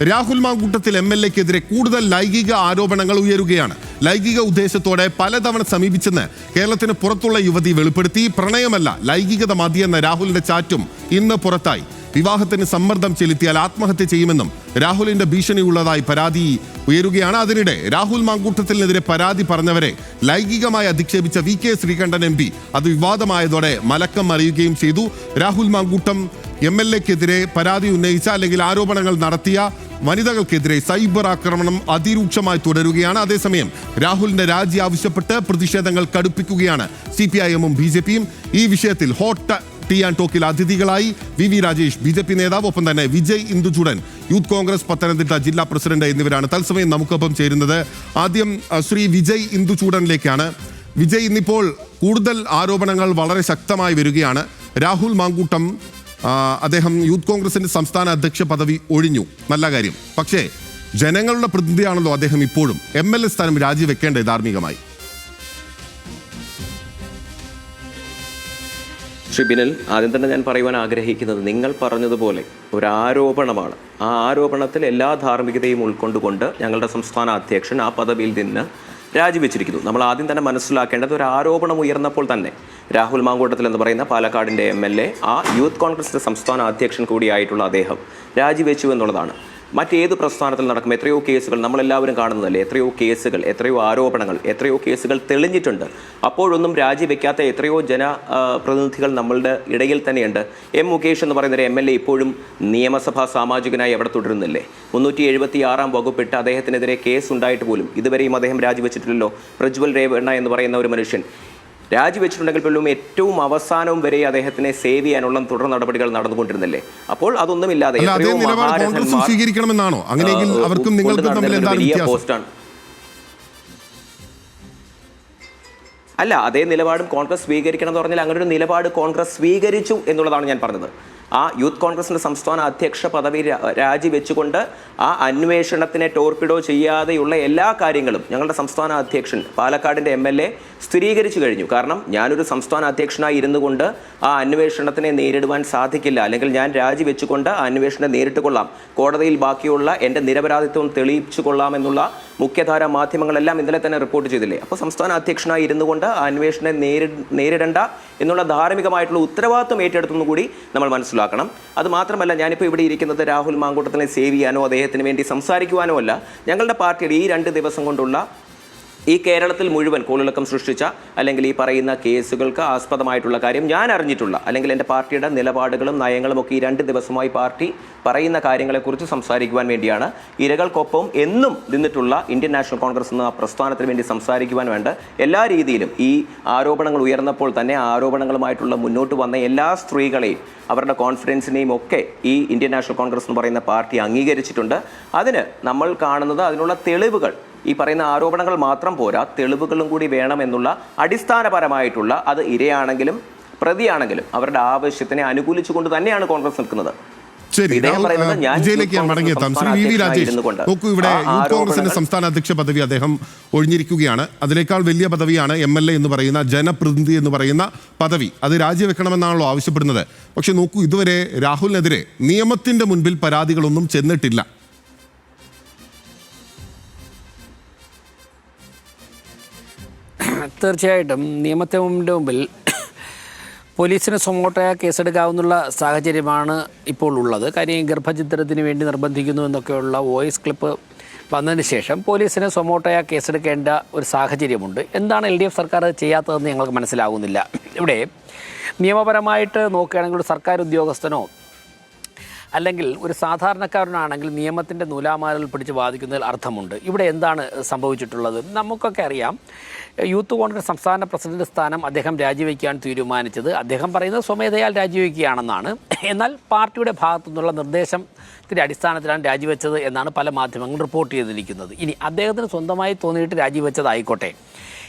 രാഹുൽ മാങ്കൂട്ടത്തിൽ MLA-ക്കെതിരെ കൂടുതൽ ലൈംഗിക ആരോപണങ്ങൾ ഉയരുകയാണ്. ലൈംഗിക ഉദ്ദേശത്തോടെ പലതവണ സമീപിച്ചെന്ന് കേരളത്തിന് പുറത്തുള്ള യുവതി വെളിപ്പെടുത്തി. പ്രണയമല്ല, ലൈംഗികത മതിയെന്ന രാഹുലിന്റെ ചാറ്റും ഇന്ന് പുറത്തായി. വിവാഹത്തിന് സമ്മർദ്ദം ചെലുത്തിയാൽ ആത്മഹത്യ ചെയ്യുമെന്നും രാഹുലിന്റെ ഭീഷണിയുള്ളതായി പരാതി ഉയരുകയാണ്. അതിനിടെ രാഹുൽ മാങ്കൂട്ടത്തിനെതിരെ പരാതി പറഞ്ഞവരെ ലൈംഗികമായി അധിക്ഷേപിച്ച VK ശ്രീകണ്ഠൻ MP അത് വിവാദമായതോടെ മലക്കം മറിയുകയും ചെയ്തു. രാഹുൽ മാങ്കൂട്ടം MLA-ക്കെതിരെ പരാതി ഉന്നയിച്ച അല്ലെങ്കിൽ ആരോപണങ്ങൾ നടത്തിയ വനിതകൾക്കെതിരെ സൈബർ ആക്രമണം അതിരൂക്ഷമായി തുടരുകയാണ്. അതേസമയം രാഹുലിന്റെ രാജി ആവശ്യപ്പെട്ട് പ്രതിഷേധങ്ങൾ കടുപ്പിക്കുകയാണ് CPIM-ഉം BJP-യും. ഈ വിഷയത്തിൽ ഹോട്ട് ടീ ആൻഡ് ടോക്കിൽ അതിഥികളായി VV രാജേഷ്, BJP നേതാവ്, ഒപ്പം തന്നെ വിജയ് ഇന്ദുചൂടൻ, യൂത്ത് കോൺഗ്രസ് പത്തനംതിട്ട ജില്ലാ പ്രസിഡന്റ് എന്നിവരാണ് തത്സമയം നമുക്കൊപ്പം ചേരുന്നത്. ആദ്യം ശ്രീ വിജയ് ഇന്ദുചൂടനിലേക്കാണ്. വിജയ്, ഇന്നിപ്പോൾ കൂടുതൽ ആരോപണങ്ങൾ വളരെ ശക്തമായി വരികയാണ്. രാഹുൽ മാങ്കൂട്ടം അദ്ദേഹം യൂത്ത് കോൺഗ്രസിന്റെ സംസ്ഥാന അധ്യക്ഷ പദവി ഒഴിഞ്ഞു, നല്ല കാര്യം. പക്ഷേ ജനങ്ങളുടെ പ്രതിനിധിയാണല്ലോ അദ്ദേഹം. ഇപ്പോഴും MLA സ്ഥാനം രാജിവെക്കേണ്ടത് ധാർമ്മികമായി? ശ്രീ ബിനൽ, ആദ്യം തന്നെ ഞാൻ പറയുവാൻ ആഗ്രഹിക്കുന്നത്, നിങ്ങൾ പറഞ്ഞതുപോലെ ഒരു ആരോപണമാണ്. ആ ആരോപണത്തിൽ എല്ലാ ധാർമ്മികതയും ഉൾക്കൊണ്ടുകൊണ്ട് ഞങ്ങളുടെ സംസ്ഥാന അധ്യക്ഷൻ ആ പദവിയിൽ നിന്ന് രാജിവെച്ചിരിക്കുന്നു. നമ്മൾ ആദ്യം തന്നെ മനസ്സിലാക്കേണ്ടത്, ഒരു ആരോപണം ഉയർന്നപ്പോൾ തന്നെ രാഹുൽ മാങ്കൂട്ടത്തിൽ എന്ന് പറയുന്ന പാലക്കാടിൻ്റെ MLA, ആ യൂത്ത് കോൺഗ്രസിൻ്റെ സംസ്ഥാന അധ്യക്ഷൻ കൂടിയായിട്ടുള്ള അദ്ദേഹം രാജിവെച്ചു എന്നുള്ളതാണ്. മറ്റേത് പ്രസ്ഥാനത്തിൽ നടക്കും എത്രയോ കേസുകൾ നമ്മളെല്ലാവരും കാണുന്നതല്ലേ, എത്രയോ കേസുകൾ, എത്രയോ ആരോപണങ്ങൾ, എത്രയോ കേസുകൾ തെളിഞ്ഞിട്ടുണ്ട്. അപ്പോഴൊന്നും രാജിവെക്കാത്ത എത്രയോ ജനപ്രതിനിധികൾ നമ്മളുടെ ഇടയിൽ തന്നെയുണ്ട്. മുകേഷ് എന്ന് പറയുന്നൊരു MLA ഇപ്പോഴും നിയമസഭാ സാമാജികനായി അവിടെ തുടരുന്നില്ലേ? 376 വകുപ്പിട്ട് അദ്ദേഹത്തിനെതിരെ കേസ് ഉണ്ടായിട്ട് പോലും ഇതുവരെയും അദ്ദേഹം രാജിവെച്ചിട്ടില്ലല്ലോ. പ്രജ്വൽ രേവണ്ണ എന്ന് പറയുന്ന ഒരു മനുഷ്യൻ രാജിവെച്ചിട്ടുണ്ടെങ്കിൽ പോലും ഏറ്റവും അവസാനവും വരെ അദ്ദേഹത്തിനെ സേവ് ചെയ്യാനുള്ള തുടർ നടപടികൾ നടന്നുകൊണ്ടിരുന്നില്ലേ? അപ്പോൾ അതൊന്നുമില്ലാതെ സ്വീകരിക്കണമെന്നാണോ? അങ്ങനെയെങ്കിൽ അവർക്കും നിങ്ങൾക്കും തമ്മിൽ എന്താണ് വലിയ പോസ്റ്റാണ്. അല്ല, അതേ നിലപാടും കോൺഗ്രസ് സ്വീകരിക്കണം എന്ന് പറഞ്ഞാൽ അങ്ങനെ ഒരു നിലപാട് കോൺഗ്രസ് സ്വീകരിച്ചു എന്നുള്ളതാണ് ഞാൻ പറഞ്ഞത്. ആ യൂത്ത് കോൺഗ്രസിൻ്റെ സംസ്ഥാന അധ്യക്ഷ പദവി രാജിവെച്ചുകൊണ്ട് ആ അന്വേഷണത്തിനെ ടോർപിഡോ ചെയ്യാതെയുള്ള എല്ലാ കാര്യങ്ങളും ഞങ്ങളുടെ സംസ്ഥാന അധ്യക്ഷൻ പാലക്കാടിൻ്റെ MLA സ്ഥിരീകരിച്ചു കഴിഞ്ഞു. കാരണം ഞാനൊരു സംസ്ഥാന അധ്യക്ഷനായി ഇരുന്നു കൊണ്ട് ആ അന്വേഷണത്തിനെ നേരിടുവാൻ സാധിക്കില്ല, അല്ലെങ്കിൽ ഞാൻ രാജിവെച്ചുകൊണ്ട് ആ അന്വേഷണം നേരിട്ട് കൊള്ളാം, കോടതിയിൽ ബാക്കിയുള്ള എൻ്റെ നിരപരാധിത്വം തെളിയിച്ചു കൊള്ളാമെന്നുള്ള മുഖ്യധാര മാധ്യമങ്ങളെല്ലാം ഇന്നലെ തന്നെ റിപ്പോർട്ട് ചെയ്തില്ലേ? അപ്പോൾ സംസ്ഥാന അധ്യക്ഷനായി ഇരുന്നു കൊണ്ട് ആ അന്വേഷണം നേരിടേണ്ട എന്നുള്ള ധാർമ്മികമായിട്ടുള്ള ഉത്തരവാദിത്വം ഏറ്റെടുത്തെന്ന് കൂടി നമ്മൾ മനസ്സിലാക്കണം. അത് മാത്രമല്ല, ഞാനിപ്പോൾ ഇവിടെ ഇരിക്കുന്നത് രാഹുൽ മാങ്കൂട്ടത്തിനെ സേവ് ചെയ്യാനോ അദ്ദേഹത്തിന് വേണ്ടി സംസാരിക്കുവാനോ അല്ല. ഞങ്ങളുടെ പാർട്ടിയുടെ ഈ 2 ദിവസം കൊണ്ടുള്ള ഈ കേരളത്തിൽ മുഴുവൻ കോളിളക്കം സൃഷ്ടിച്ച അല്ലെങ്കിൽ ഈ പറയുന്ന കേസുകൾക്ക് ആസ്പദമായിട്ടുള്ള കാര്യം ഞാൻ അറിഞ്ഞിട്ടുള്ള, അല്ലെങ്കിൽ എൻ്റെ പാർട്ടിയുടെ നിലപാടുകളും നയങ്ങളും ഒക്കെ ഈ 2 ദിവസമായി പാർട്ടി പറയുന്ന കാര്യങ്ങളെക്കുറിച്ച് സംസാരിക്കുവാൻ വേണ്ടിയാണ്. ഇരകൾക്കൊപ്പം എന്നും നിന്നിട്ടുള്ള ഇന്ത്യൻ നാഷണൽ കോൺഗ്രസ് എന്ന പ്രസ്ഥാനത്തിന് വേണ്ടി സംസാരിക്കുവാൻ വേണ്ട എല്ലാ രീതിയിലും ഈ ആരോപണങ്ങൾ ഉയർന്നപ്പോൾ തന്നെ ആരോപണങ്ങളുമായിട്ടുള്ള മുന്നോട്ട് വന്ന എല്ലാ സ്ത്രീകളെയും അവരുടെ കോൺഫിഡൻസിനെയും ഒക്കെ ഈ ഇന്ത്യൻ നാഷണൽ കോൺഗ്രസ് എന്ന് പറയുന്ന പാർട്ടി അംഗീകരിച്ചിട്ടുണ്ട്. അതിന് നമ്മൾ കാണുന്നത് അതിനുള്ള തെളിവുകൾ, ഈ പറയുന്ന ആരോപണങ്ങൾ മാത്രം പോരാ, തെളിവുകളും കൂടി വേണമെന്നുള്ള അടിസ്ഥാനപരമായിട്ടുള്ള, അത് ഇരയാണെങ്കിലും പ്രതിയാണെങ്കിലും അവരുടെ ആവശ്യത്തിനെ അനുകൂലിച്ചുകൊണ്ട് തന്നെയാണ് കോൺഗ്രസ് നിൽക്കുന്നത്. ശരി, വിജയിലേക്ക് ഞാൻ മടങ്ങിയെത്താം. ശ്രീ VV രാജേഷ്, നോക്കൂ, ഇവിടെ യൂത്ത് കോൺഗ്രസിന്റെ സംസ്ഥാന അധ്യക്ഷ പദവി അദ്ദേഹം ഒഴിഞ്ഞിരിക്കുകയാണ്. അതിനേക്കാൾ വലിയ പദവിയാണ് MLA എന്ന് പറയുന്ന, ജനപ്രതിനിധി എന്ന് പറയുന്ന പദവി. അത് രാജിവെക്കണമെന്നാണല്ലോ ആവശ്യപ്പെടുന്നത്. പക്ഷെ നോക്കൂ, ഇതുവരെ രാഹുലിനെതിരെ നിയമത്തിന്റെ മുൻപിൽ പരാതികളൊന്നും ചെന്നിട്ടില്ല. തീർച്ചയായിട്ടും നിയമത്തിൻ്റെ മുമ്പിൽ പോലീസിന് സ്വമോട്ടോയ കേസെടുക്കാവുന്ന സാഹചര്യമാണ് ഇപ്പോൾ ഉള്ളത്. കാര്യം ഗർഭചിത്രത്തിന് വേണ്ടി നിർബന്ധിക്കുന്നു എന്നൊക്കെയുള്ള വോയിസ് ക്ലിപ്പ് വന്നതിന് ശേഷം പോലീസിന് സ്വമോട്ടോയ കേസെടുക്കേണ്ട ഒരു സാഹചര്യമുണ്ട്. എന്താണ് LDF സർക്കാർ ചെയ്യാത്തതെന്ന് ഞങ്ങൾക്ക് മനസ്സിലാകുന്നില്ല. ഇവിടെ നിയമപരമായിട്ട് നോക്കുകയാണെങ്കിൽ ഒരു സർക്കാർ ഉദ്യോഗസ്ഥനോ അല്ലെങ്കിൽ ഒരു സാധാരണക്കാരനാണെങ്കിൽ നിയമത്തിൻ്റെ നൂലാമാലകൾ പിടിച്ച് ബാധിക്കുന്നതിൽ അർത്ഥമുണ്ട്. ഇവിടെ എന്താണ് സംഭവിച്ചിട്ടുള്ളത്? നമുക്കൊക്കെ അറിയാം, യൂത്ത് കോൺഗ്രസ് സംസ്ഥാന പ്രസിഡന്റ് സ്ഥാനം അദ്ദേഹം രാജിവെക്കാൻ തീരുമാനിച്ചത് അദ്ദേഹം പറയുന്നത് സ്വമേധയാൽ രാജിവെക്കുകയാണെന്നാണ്. എന്നാൽ പാർട്ടിയുടെ ഭാഗത്തു നിന്നുള്ള നിർദ്ദേശത്തിൻ്റെ അടിസ്ഥാനത്തിലാണ് രാജിവെച്ചത് എന്നാണ് പല മാധ്യമങ്ങളും റിപ്പോർട്ട് ചെയ്തിരിക്കുന്നത്. ഇനി അദ്ദേഹത്തിന് സ്വന്തമായി തോന്നിയിട്ട് രാജിവെച്ചതായിക്കോട്ടെ,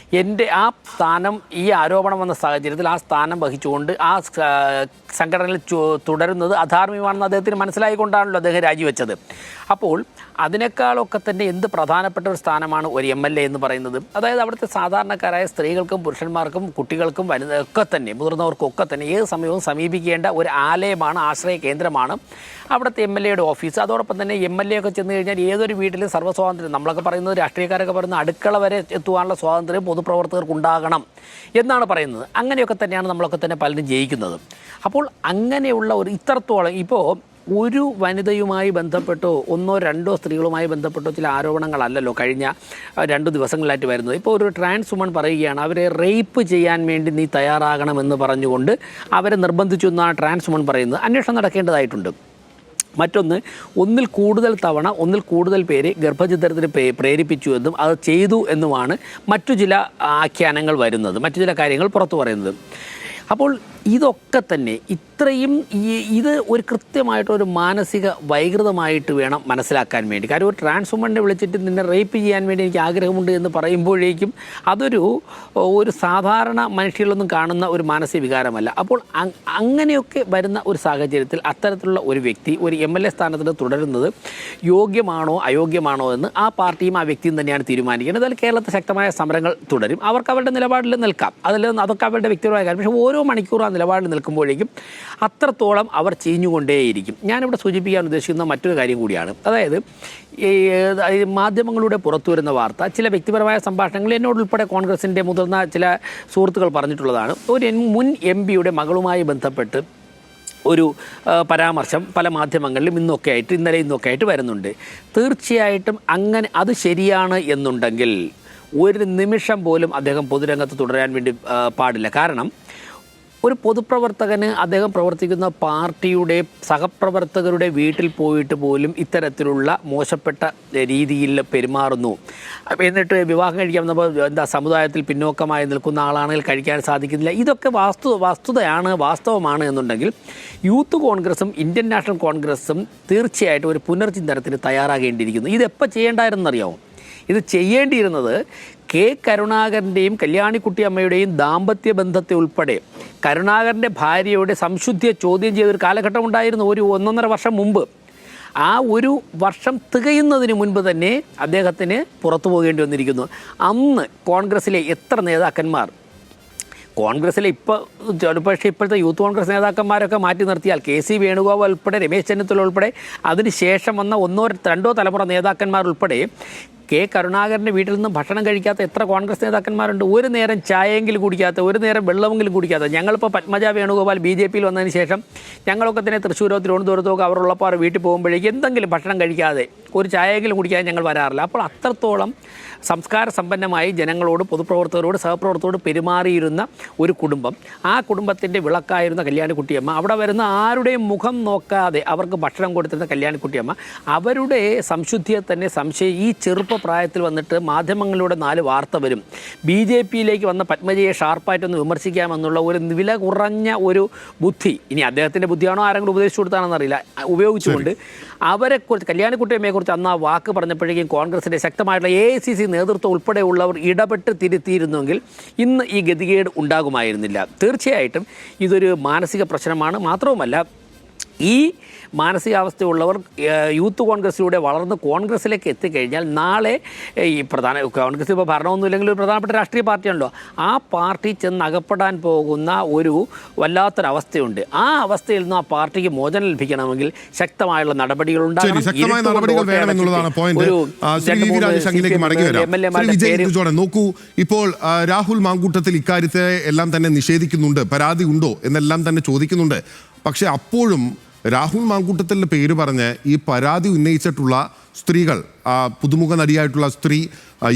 ആ സ്ഥാനം, ഈ ആരോപണം വന്ന സാഹചര്യത്തിൽ ആ സ്ഥാനം വഹിച്ചുകൊണ്ട് ആ സംഘടനയിൽ തുടരുന്നത് അധാർമ്മികമാണെന്ന് അദ്ദേഹത്തിന് മനസ്സിലായിക്കൊണ്ടാണല്ലോ അദ്ദേഹം രാജിവെച്ചത്. അപ്പോൾ അതിനേക്കാളൊക്കെ തന്നെ എന്ത് പ്രധാനപ്പെട്ട ഒരു സ്ഥാനമാണ് ഒരു MLA എന്ന് പറയുന്നത്. അതായത് അവിടുത്തെ സാധാരണ സാധാരണക്കാരായ സ്ത്രീകൾക്കും പുരുഷന്മാർക്കും കുട്ടികൾക്കും ഒക്കെ തന്നെ മുതിർന്നവർക്കും ഒക്കെ തന്നെ ഏത് സമയവും സമീപിക്കേണ്ട ഒരു ആലയമാണ്, ആശ്രയ കേന്ദ്രമാണ് അവിടുത്തെ MLA ഓഫീസ്. അതോടൊപ്പം തന്നെ MLA ഒക്കെ ചെന്ന് കഴിഞ്ഞാൽ ഏതൊരു വീട്ടിലും സർവ്വസ്വാതന്ത്ര്യം, നമ്മളൊക്കെ പറയുന്നത് രാഷ്ട്രീയക്കാരൊക്കെ പറയുന്നത് അടുക്കള വരെ എത്തുവാനുള്ള സ്വാതന്ത്ര്യം പൊതുപ്രവർത്തകർക്ക് ഉണ്ടാകണം എന്നാണ് പറയുന്നത്. അങ്ങനെയൊക്കെ തന്നെയാണ് നമ്മളൊക്കെ തന്നെ പലരും ജയിക്കുന്നത്. അപ്പോൾ അങ്ങനെയുള്ള ഒരു ഇത്രത്തോളം ഇപ്പോൾ ഒരു വനിതയുമായി ബന്ധപ്പെട്ടോ ഒന്നോ രണ്ടോ സ്ത്രീകളുമായി ബന്ധപ്പെട്ടോ ചില ആരോപണങ്ങളല്ലല്ലോ കഴിഞ്ഞ 2 ദിവസങ്ങളിലായിട്ട് വരുന്നത്. ഇപ്പോൾ ഒരു ട്രാൻസ് വുമൺ പറയുകയാണ് അവരെ റേപ്പ് ചെയ്യാൻ വേണ്ടി നീ തയ്യാറാകണമെന്ന് പറഞ്ഞുകൊണ്ട് അവരെ നിർബന്ധിച്ചു എന്നാണ് ട്രാൻസ് വുമൺ പറയുന്നത്. അന്വേഷണം നടക്കേണ്ടതായിട്ടുണ്ട്. മറ്റൊന്ന്, ഒന്നിൽ കൂടുതൽ പേര് ഗർഭഛിദ്രത്തിന് പ്രേരിപ്പിച്ചു എന്നും അത് ചെയ്തു എന്നുമാണ് മറ്റു ചില ആഖ്യാനങ്ങൾ വരുന്നത്, മറ്റു ചില കാര്യങ്ങൾ പുറത്തു പറയുന്നത്. അപ്പോൾ ഇതൊക്കെ തന്നെ ഇത്രയും ഇത് ഒരു കൃത്യമായിട്ടൊരു മാനസിക വൈകൃതമായിട്ട് വേണം മനസ്സിലാക്കാൻ വേണ്ടി. കാര്യം ഒരു ട്രാൻസ് വുമനെ വിളിച്ചിട്ട് നിന്നെ റേപ്പ് ചെയ്യാൻ വേണ്ടി എനിക്ക് ആഗ്രഹമുണ്ട് എന്ന് പറയുമ്പോഴേക്കും അതൊരു സാധാരണ മനുഷ്യരിലൊന്നും കാണുന്ന ഒരു മാനസിക വികാരമല്ല. അപ്പോൾ അങ്ങനെയൊക്കെ വരുന്ന ഒരു സാഹചര്യത്തിൽ അത്തരത്തിലുള്ള ഒരു വ്യക്തി ഒരു MLA സ്ഥാനത്ത് തുടരുന്നത് യോഗ്യമാണോ അയോഗ്യമാണോ എന്ന് ആ പാർട്ടിയും ആ വ്യക്തിയും തന്നെയാണ് തീരുമാനിക്കുന്നത്. അതിൽ കേരളത്തിൽ ശക്തമായ സമരങ്ങൾ തുടരും. അവർക്ക് അവരുടെ നിലപാടിൽ നിൽക്കാം, അതൊക്കെ അവരുടെ വ്യക്തിപരമായ കാര്യം. പക്ഷേ ഓരോ മണിക്കൂർ ആ നിലപാടിൽ നിൽക്കുമ്പോഴേക്കും അത്രത്തോളം അവർ ചീഞ്ഞുകൊണ്ടേയിരിക്കും. ഞാനിവിടെ സൂചിപ്പിക്കാൻ ഉദ്ദേശിക്കുന്ന മറ്റൊരു കാര്യം കൂടിയാണ്. അതായത് ഈ മാധ്യമങ്ങളുടെ പുറത്തു വരുന്ന വാർത്ത, ചില വ്യക്തിപരമായ സംഭാഷണങ്ങൾ എന്നോടുൾപ്പെടെ കോൺഗ്രസിൻ്റെ മുതിർന്ന ചില സുഹൃത്തുക്കൾ പറഞ്ഞിട്ടുള്ളതാണ്. ഒരു മുൻ MP മകളുമായി ബന്ധപ്പെട്ട് ഒരു പരാമർശം പല മാധ്യമങ്ങളിലും ഇന്നലെ ഇന്നൊക്കെ ആയിട്ട് വരുന്നുണ്ട്. തീർച്ചയായിട്ടും അങ്ങനെ അത് ശരിയാണ് എന്നുണ്ടെങ്കിൽ ഒരു നിമിഷം പോലും അദ്ദേഹം പൊതുരംഗത്ത് തുടരാൻ വേണ്ടി പാടില്ല. കാരണം ഒരു പൊതുപ്രവർത്തകന് അദ്ദേഹം പ്രവർത്തിക്കുന്ന പാർട്ടിയുടെ സഹപ്രവർത്തകരുടെ വീട്ടിൽ പോയിട്ട് പോലും ഇത്തരത്തിലുള്ള മോശപ്പെട്ട രീതിയിൽ പെരുമാറുന്നു. എന്നിട്ട് വിവാഹം കഴിക്കാൻ വന്നപ്പോൾ സമുദായത്തിൽ പിന്നോക്കമായി നിൽക്കുന്ന ആളാണെങ്കിൽ കഴിക്കാൻ സാധിക്കുന്നില്ല. ഇതൊക്കെ വാസ്തവമാണ് എന്നുണ്ടെങ്കിൽ യൂത്ത് കോൺഗ്രസും ഇന്ത്യൻ നാഷണൽ കോൺഗ്രസും തീർച്ചയായിട്ടും ഒരു പുനർചിന്തനത്തിന് തയ്യാറാകേണ്ടിയിരിക്കുന്നു. ഇതെപ്പോൾ ചെയ്യേണ്ടായിരുന്നറിയാമോ? ഇത് ചെയ്യേണ്ടിയിരുന്നത് കരുണാകരൻ്റെയും കല്യാണിക്കുട്ടിയമ്മയുടെയും ദാമ്പത്യ ബന്ധത്തെ ഉൾപ്പെടെ കരുണാകരൻ്റെ ഭാര്യയുടെ സംശുദ്ധിയെ ചോദ്യം ചെയ്തൊരു കാലഘട്ടം ഉണ്ടായിരുന്നു, ഒരു 1.5 വർഷം മുമ്പ്. ആ ഒരു വർഷം തികയുന്നതിന് മുൻപ് തന്നെ അദ്ദേഹത്തിന് പുറത്തു പോകേണ്ടി വന്നിരിക്കുന്നു. അന്ന് കോൺഗ്രസിലെ എത്ര നേതാക്കന്മാർ, കോൺഗ്രസിലെ ഇപ്പോഴത്തെ യൂത്ത് കോൺഗ്രസ് നേതാക്കന്മാരൊക്കെ മാറ്റി നിർത്തിയാൽ KC വേണുഗോപാൽ ഉൾപ്പെടെ രമേശ് ചെന്നിത്തല ഉൾപ്പെടെ അതിനുശേഷം വന്ന 1-2 തലമുറ നേതാക്കന്മാർ ഉൾപ്പെടെ കരുണാകരൻ്റെ വീട്ടിൽ നിന്നും ഭക്ഷണം കഴിക്കാത്ത എത്ര കോൺഗ്രസ് നേതാക്കന്മാരുണ്ട്? ഒരു നേരം ചായയെങ്കിലും കുടിക്കാത്ത, ഒരു നേരം വെള്ളമെങ്കിലും കുടിക്കാത്ത. ഞങ്ങളിപ്പോൾ പത്മജ വേണുഗോപാൽ BJP വന്നതിന് ശേഷം ഞങ്ങളൊക്കെ തന്നെ തൃശ്ശൂരോ തിരുവനന്തപുരത്തോ ഒക്കെ അവരുള്ളപ്പോൾ വീട്ടിൽ പോകുമ്പോഴേക്കും എന്തെങ്കിലും ഭക്ഷണം കഴിക്കാതെ ഒരു ചായയെങ്കിലും കുടിക്കാതെ ഞങ്ങൾ വരാറില്ല. അപ്പോൾ അത്രത്തോളം സംസ്കാര സമ്പന്നമായി ജനങ്ങളോട്, പൊതുപ്രവർത്തകരോട്, സഹപ്രവർത്തകരോട് പെരുമാറിയിരുന്ന ഒരു കുടുംബം. ആ കുടുംബത്തിൻ്റെ വിളക്കായിരുന്ന കല്യാണിക്കുട്ടിയമ്മ, അവിടെ വരുന്ന ആരുടെയും മുഖം നോക്കാതെ അവർക്ക് ഭക്ഷണം കൊടുത്തിരുന്ന കല്യാണിക്കുട്ടിയമ്മ, അവരുടെ സംശുദ്ധിയെ തന്നെ ഈ ചെറുപ്പപ്രായത്തിൽ വന്നിട്ട് മാധ്യമങ്ങളിലൂടെ 4 വാർത്ത വരും. BJPയിലേക്ക് വന്ന പത്മജയെ ഷാർപ്പായിട്ടൊന്ന് വിമർശിക്കാമെന്നുള്ള ഒരു വില കുറഞ്ഞ ഒരു ബുദ്ധി, ഇനി അദ്ദേഹത്തിൻ്റെ ബുദ്ധിയാണോ ആരെങ്കിലും ഉപദേശിച്ചു കൊടുത്താണെന്നറിയില്ല, ഉപയോഗിച്ചുകൊണ്ട് അവരെക്കുറിച്ച്, കല്യാണിക്കുട്ടിയമ്മയെക്കുറിച്ച് അന്ന് ആ വാക്ക് പറഞ്ഞപ്പോഴേക്കും കോൺഗ്രസിൻ്റെ ശക്തമായിട്ടുള്ള AICC നേതൃത്വം ഉൾപ്പെടെയുള്ളവർ ഇടപെട്ട് തിരുത്തിയിരുന്നെങ്കിൽ ഇന്ന് ഈ ഗതികേട് ഉണ്ടാകുമായിരുന്നില്ല. തീർച്ചയായിട്ടും ഇതൊരു മാനസിക പ്രശ്നമാണ്. മാത്രവുമല്ല, ഈ മാനസികാവസ്ഥയുള്ളവർ യൂത്ത് കോൺഗ്രസിലൂടെ വളർന്ന് കോൺഗ്രസിലേക്ക് എത്തിക്കഴിഞ്ഞാൽ നാളെ ഈ കോൺഗ്രസ് ഇപ്പോൾ ഭരണമൊന്നുമില്ലെങ്കിൽ ഒരു പ്രധാനപ്പെട്ട രാഷ്ട്രീയ പാർട്ടിയാണല്ലോ, ആ പാർട്ടി ചെന്ന് അകപ്പെടാൻ പോകുന്ന ഒരു വല്ലാത്തൊരവസ്ഥയുണ്ട്. ആ അവസ്ഥയിൽ നിന്ന് ആ പാർട്ടിക്ക് മോചനം ലഭിക്കണമെങ്കിൽ ശക്തമായുള്ള നടപടികൾ ഉണ്ടാകണം. നോക്കൂ, ഇപ്പോൾ രാഹുൽ മാങ്കൂട്ടത്തിൽ ഇക്കാര്യത്തെ എല്ലാം തന്നെ നിഷേധിക്കുന്നുണ്ട്, പരാതി ഉണ്ടോ എന്നെല്ലാം തന്നെ ചോദിക്കുന്നുണ്ട്. പക്ഷെ അപ്പോഴും രാഹുൽ മാങ്കൂട്ടത്തിൻ്റെ പേര് പറഞ്ഞ് ഈ പരാതി ഉന്നയിച്ചിട്ടുള്ള സ്ത്രീകൾ, പുതുമുഖ നടിയായിട്ടുള്ള സ്ത്രീ,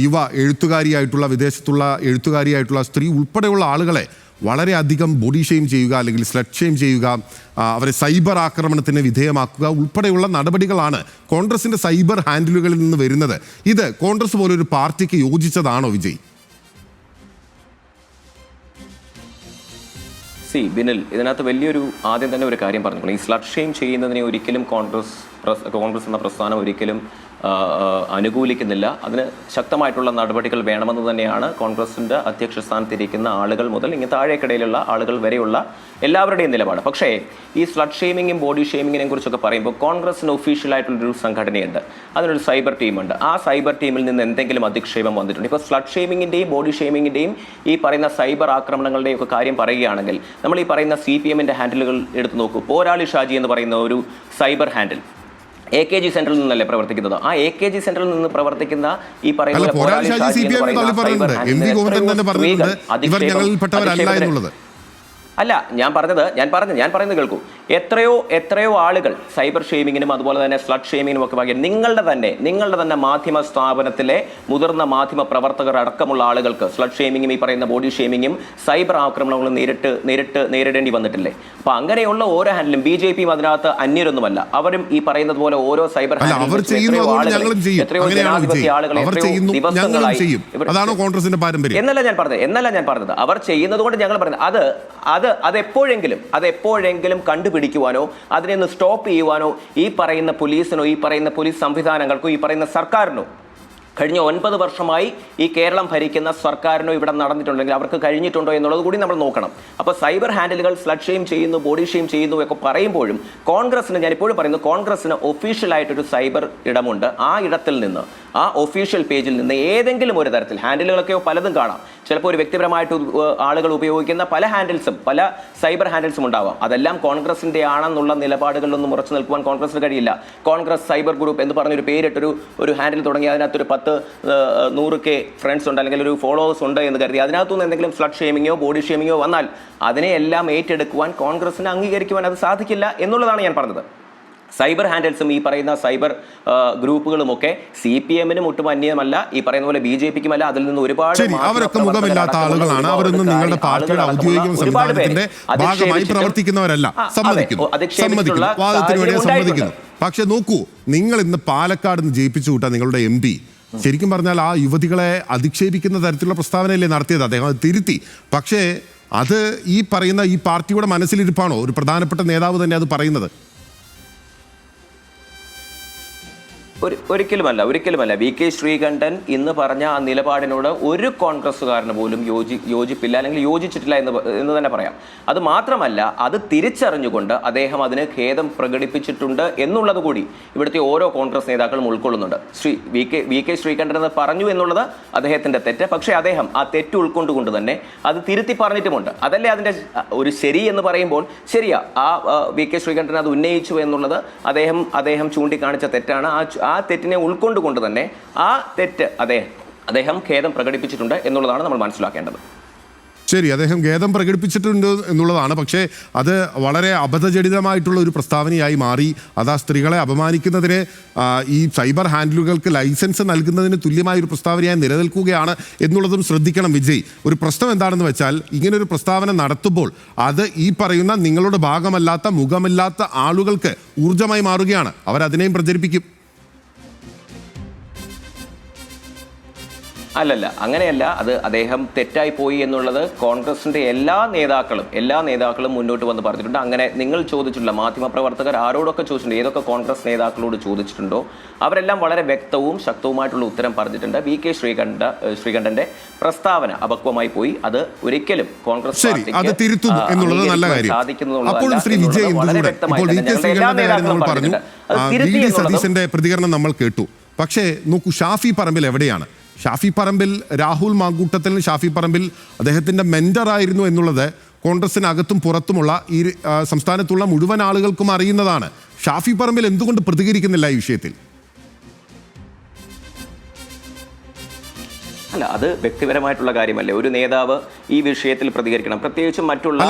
യുവ എഴുത്തുകാരിയായിട്ടുള്ള, വിദേശത്തുള്ള എഴുത്തുകാരിയായിട്ടുള്ള സ്ത്രീ ഉൾപ്പെടെയുള്ള ആളുകളെ വളരെയധികം ബോഡി ഷെയിം ചെയ്യുക, അല്ലെങ്കിൽ സ്ലട്ട് ഷെയിം ചെയ്യുക, അവരെ സൈബർ ആക്രമണത്തിന് വിധേയമാക്കുക ഉൾപ്പെടെയുള്ള നടപടികളാണ് കോൺഗ്രസിൻ്റെ സൈബർ ഹാൻഡിലുകളിൽ നിന്ന് വരുന്നത്. ഇത് കോൺഗ്രസ് പോലൊരു പാർട്ടിക്ക് യോജിച്ചതാണോ വിജയ്? ബിനിൽ, ഇതിനകത്ത് വലിയൊരു ആദ്യം തന്നെ ഒരു കാര്യം പറഞ്ഞു. ഈ സ്ലട്ട് ഷെയിം ചെയ്യുന്നതിനെ ഒരിക്കലും കോൺഗ്രസ് എന്ന പ്രസ്ഥാനം ഒരിക്കലും അനുകൂലിക്കുന്നില്ല. അതിന് ശക്തമായിട്ടുള്ള നടപടികൾ വേണമെന്ന് തന്നെയാണ് കോൺഗ്രസിൻ്റെ അധ്യക്ഷ സ്ഥാനത്തിരിക്കുന്ന ആളുകൾ മുതൽ ഇങ്ങനെ താഴേക്കിടയിലുള്ള ആളുകൾ വരെയുള്ള എല്ലാവരുടെയും നിലപാട്. പക്ഷേ ഈ സ്ലട്ട് ഷെയ്മിങ്ങും ബോഡി ഷെയ്മിങ്ങിനെ കുറിച്ചൊക്കെ പറയുമ്പോൾ കോൺഗ്രസിന് ഒഫീഷ്യലായിട്ടുള്ളൊരു സംഘടനയുണ്ട്, അതിനൊരു സൈബർ ടീമുണ്ട്. ആ സൈബർ ടീമിൽ നിന്ന് എന്തെങ്കിലും അധിക്ഷേപം വന്നിട്ടുണ്ട്. ഇപ്പോൾ സ്ലട്ട് ഷെയ്മിങ്ങിൻ്റെയും ബോഡി ഷെയ്മിങ്ങിൻ്റെയും ഈ പറയുന്ന സൈബർ ആക്രമണങ്ങളുടെയും ഒക്കെ കാര്യം പറയുകയാണെങ്കിൽ നമ്മൾ ഈ പറയുന്ന CPM-ൻ്റെ ഹാൻഡിലുകൾ എടുത്തു നോക്കൂ. പോരാളി ഷാജി എന്ന് പറയുന്ന ഒരു സൈബർ ഹാൻഡിൽ AKG സെന്ററിൽ നിന്നല്ലേ പ്രവർത്തിക്കുന്നത്. ആ AKG സെന്ററിൽ നിന്ന് പ്രവർത്തിക്കുന്ന ഈ പറയുന്ന അല്ല, ഞാൻ പറയുന്നത് കേൾക്കൂ. എത്രയോ ആളുകൾ സൈബർ ഷെയ്മിങ്ങിനും അതുപോലെ തന്നെ സ്ലട്ട് ഷെയ്മിങ്ങിനും ഒക്കെ ഭാഗ്യം നിങ്ങളുടെ തന്നെ മാധ്യമ സ്ഥാപനത്തിലെ മുതിർന്ന മാധ്യമ പ്രവർത്തകർ അടക്കമുള്ള ആളുകൾക്ക് സ്ലട്ട് ഷെയ്മിങ്ങും ഈ പറയുന്ന ബോഡി ഷെയ്മിങ്ങും സൈബർ ആക്രമണങ്ങളും നേരിടേണ്ടി വന്നിട്ടില്ലേ? അപ്പൊ അങ്ങനെയുള്ള ഓരോ ഹാൻഡിലും BJPയും അതിനകത്ത് അന്യരൊന്നുമല്ല. അവരും ഈ പറയുന്നത് പോലെ ഓരോ സൈബർ ഹാൻഡിലും എത്രയോ ജനാധിപത്യ ആളുകളെ ദിവസങ്ങളായി എന്നല്ല ഞാൻ പറഞ്ഞത് അവർ ചെയ്യുന്നത് കൊണ്ട് ഞങ്ങൾ പറയുന്നത് അതെപ്പോഴെങ്കിലും കണ്ടുപിടിക്കുവാനോ അതിനെ സ്റ്റോപ്പ് ചെയ്യുവാനോ ഈ പറയുന്ന പോലീസിനോ ഈ പറയുന്ന പോലീസ് സംവിധാനങ്ങൾക്കോ ഈ പറയുന്ന സർക്കാരിനോ കഴിഞ്ഞ 9 വർഷമായി ഈ കേരളം ഭരിക്കുന്ന സർക്കാരിനോ ഇവിടെ നടന്നിട്ടുണ്ടെങ്കിൽ അവർക്ക് കഴിഞ്ഞിട്ടുണ്ടോ എന്നുള്ളത് കൂടി നമ്മൾ നോക്കണം. അപ്പോൾ സൈബർ ഹാൻഡിലുകൾ സ്ലട്ട് ഷെയിം ചെയ്യുന്നു, ബോഡി ഷെയിം ചെയ്യുന്നു ഒക്കെ പറയുമ്പോഴും കോൺഗ്രസിന്, ഞാൻ ഇപ്പോഴും പറയുന്നു, കോൺഗ്രസിന് ഒഫീഷ്യലായിട്ടൊരു സൈബർ ഇടമുണ്ട്. ആ ഇടത്തിൽ നിന്ന്, ആ ഒഫീഷ്യൽ പേജിൽ നിന്ന് ഏതെങ്കിലും ഒരു തരത്തിൽ ഹാൻഡിലുകളൊക്കെ പലതും കാണാം. ചിലപ്പോൾ ഒരു വ്യക്തിപരമായിട്ട് ആളുകൾ ഉപയോഗിക്കുന്ന പല സൈബർ ഹാൻഡിൽസും ഉണ്ടാവാം. അതെല്ലാം കോൺഗ്രസിന്റെ ആണെന്നുള്ള നിലപാടുകളിലൊന്നും ഉറച്ചു നിൽക്കുവാൻ കോൺഗ്രസിന് കഴിയില്ല. കോൺഗ്രസ് സൈബർ ഗ്രൂപ്പ് എന്ന് പറഞ്ഞൊരു പേരിട്ടൊരു ഹാൻഡിൽ തുടങ്ങി അതിനകത്തൊരു 100K ഫ്രണ്ട്സ് ഉണ്ട് അല്ലെങ്കിൽ ഒരു ഫോളോവേഴ്സ് ഉണ്ട് എന്ന് കരുതി അതിനകത്തുനിന്ന് എന്തെങ്കിലും സ്ലട്ട് ഷെയ്മിങ്ങോ ബോഡി ഷെയ്മിങ്ങോ വന്നാൽ അതിനെയെല്ലാം ഏറ്റെടുക്കുവാൻ കോൺഗ്രസിന് അംഗീകരിക്കുവാൻ അത് സാധിക്കില്ല എന്നുള്ളതാണ് ഞാൻ പറഞ്ഞത്. സൈബർ ഹാൻഡിൽസും ഈ പറയുന്ന സൈബർ ഗ്രൂപ്പുകളുമൊക്കെ CPM-നും ഒട്ടും അന്യമല്ല, ഈ പറയുന്ന പോലെ BJPക്കുമല്ല. അതിൽ നിന്ന് ഒരുപാട് അവരൊക്കെ മുഖമില്ലാത്ത ആളുകളാണ്. അവരൊന്നും നിങ്ങളുടെ പാർട്ടിയുടെ ഔദ്യോഗിക സംവിധാനത്തിന്റെ ഭാഗമായി പ്രവർത്തിക്കുന്നവരല്ല. സമ്മതിക്കുന്നു. പക്ഷെ നോക്കൂ, നിങ്ങൾ ഇന്ന് പാലക്കാട് നിന്ന് ജയിപ്പിച്ചു കൂട്ടാ നിങ്ങളുടെ MP ശരിക്കും പറഞ്ഞാൽ ആ യുവതികളെ അധിക്ഷേപിക്കുന്ന തരത്തിലുള്ള പ്രസ്താവനയല്ലേ നടത്തിയത്. അദ്ദേഹം അത് തിരുത്തി. പക്ഷേ അത് ഈ പറയുന്ന ഈ പാർട്ടിയുടെ മനസ്സിലിരിപ്പാണോ ഒരു പ്രധാനപ്പെട്ട നേതാവ് തന്നെ അത് പറയുന്നത്? ഒരിക്കലുമല്ല. VK ശ്രീകണ്ഠൻ ഇന്ന് പറഞ്ഞ ആ നിലപാടിനോട് ഒരു കോൺഗ്രസ്സുകാരന് പോലും യോജിപ്പില്ല, അല്ലെങ്കിൽ യോജിച്ചിട്ടില്ല എന്ന് തന്നെ പറയാം. അത് മാത്രമല്ല, അത് തിരിച്ചറിഞ്ഞുകൊണ്ട് അദ്ദേഹം അതിന് ഖേദം പ്രകടിപ്പിച്ചിട്ടുണ്ട് എന്നുള്ളത് കൂടി ഇവിടുത്തെ ഓരോ കോൺഗ്രസ് നേതാക്കളും ഉൾക്കൊള്ളുന്നുണ്ട്. VK ശ്രീകണ്ഠൻ എന്ന് പറഞ്ഞു എന്നുള്ളത് അദ്ദേഹത്തിന്റെ തെറ്റ്. പക്ഷേ അദ്ദേഹം ആ തെറ്റ് ഉൾക്കൊണ്ടുകൊണ്ട് തന്നെ അത് തിരുത്തി പറഞ്ഞിട്ടുമുണ്ട്. അതല്ലേ അതിന്റെ ഒരു ശരി എന്ന് പറയുമ്പോൾ ശരിയാ. VK ശ്രീകണ്ഠൻ അത് ഉന്നയിച്ചു എന്നുള്ളത് അദ്ദേഹം ചൂണ്ടിക്കാണിച്ച തെറ്റാണ്. ആ തെറ്റിനെ ഉൾക്കൊണ്ടുകൊണ്ട് തന്നെ ആ തെറ്റ് അദ്ദേഹം ഖേദം പ്രകടിപ്പിച്ചിട്ടുണ്ട് എന്നുള്ളതാണ് നമ്മൾ മനസ്സിലാക്കേണ്ടത്. ശരി, അദ്ദേഹം ഖേദം പ്രകടിപ്പിച്ചിട്ടുണ്ട് എന്നുള്ളതാണ്. പക്ഷേ അത് വളരെ അബദ്ധജടിതമായിട്ടുള്ള ഒരു പ്രസ്താവനയായി മാറി. അത് ആ സ്ത്രീകളെ അപമാനിക്കുന്നതിന്, ഈ സൈബർ ഹാൻഡിലുകൾക്ക് ലൈസൻസ് നൽകുന്നതിന് തുല്യമായ ഒരു പ്രസ്താവനയായി നിലനിൽക്കുകയാണ് എന്നുള്ളതും ശ്രദ്ധിക്കണം വിജയ്. ഒരു പ്രശ്നം എന്താണെന്ന് വെച്ചാൽ, ഇങ്ങനൊരു പ്രസ്താവന നടത്തുമ്പോൾ അത് ഈ പറയുന്ന നിങ്ങളുടെ ഭാഗമല്ലാത്ത, മുഖമില്ലാത്ത ആളുകൾക്ക് ഊർജ്ജമായി മാറുകയാണ്. അവരതിനെയും പ്രചരിപ്പിക്കും. അല്ലല്ല, അങ്ങനെയല്ല. അത് അദ്ദേഹം തെറ്റായി പോയി എന്നുള്ളത് കോൺഗ്രസിന്റെ എല്ലാ നേതാക്കളും മുന്നോട്ട് വന്ന് പറഞ്ഞിട്ടുണ്ട്. അങ്ങനെ നിങ്ങൾ ചോദിച്ചിട്ടുള്ള മാധ്യമപ്രവർത്തകർ ആരോടൊക്കെ ചോദിച്ചിട്ടുണ്ട്, ഏതൊക്കെ കോൺഗ്രസ് നേതാക്കളോട് ചോദിച്ചിട്ടുണ്ടോ അവരെല്ലാം വളരെ വ്യക്തവും ശക്തവുമായിട്ടുള്ള ഉത്തരം പറഞ്ഞിട്ടുണ്ട്. VK ശ്രീകണ്ഠന്റെ പ്രസ്താവന അപക്വമായി പോയി. അത് ഒരിക്കലും കോൺഗ്രസ് സതീശന്റെ പ്രതികരണം നമ്മൾ കേട്ടു. പക്ഷേ നോക്കൂ, ഷാഫി പറമ്പിൽ എവിടെയാണ്? ഷാഫി പറമ്പിൽ, രാഹുൽ മാങ്കൂട്ടത്തിൽ ഷാഫി പറമ്പിൽ അദ്ദേഹത്തിൻ്റെ മെൻറ്ററായിരുന്നു എന്നുള്ളത് കോൺഗ്രസിനകത്തും പുറത്തുമുള്ള ഈ സംസ്ഥാനത്തുള്ള മുഴുവൻ ആളുകൾക്കും അറിയുന്നതാണ്. ഷാഫി പറമ്പിൽ എന്തുകൊണ്ട് പ്രതികരിക്കുന്നില്ല ഈ വിഷയത്തിൽ? അല്ല, അത് വ്യക്തിപരമായിട്ടുള്ള കാര്യമല്ലേ. ഒരു നേതാവ് ഈ വിഷയത്തിൽ പ്രതികരിക്കണം. പ്രത്യേകിച്ചും മറ്റുള്ള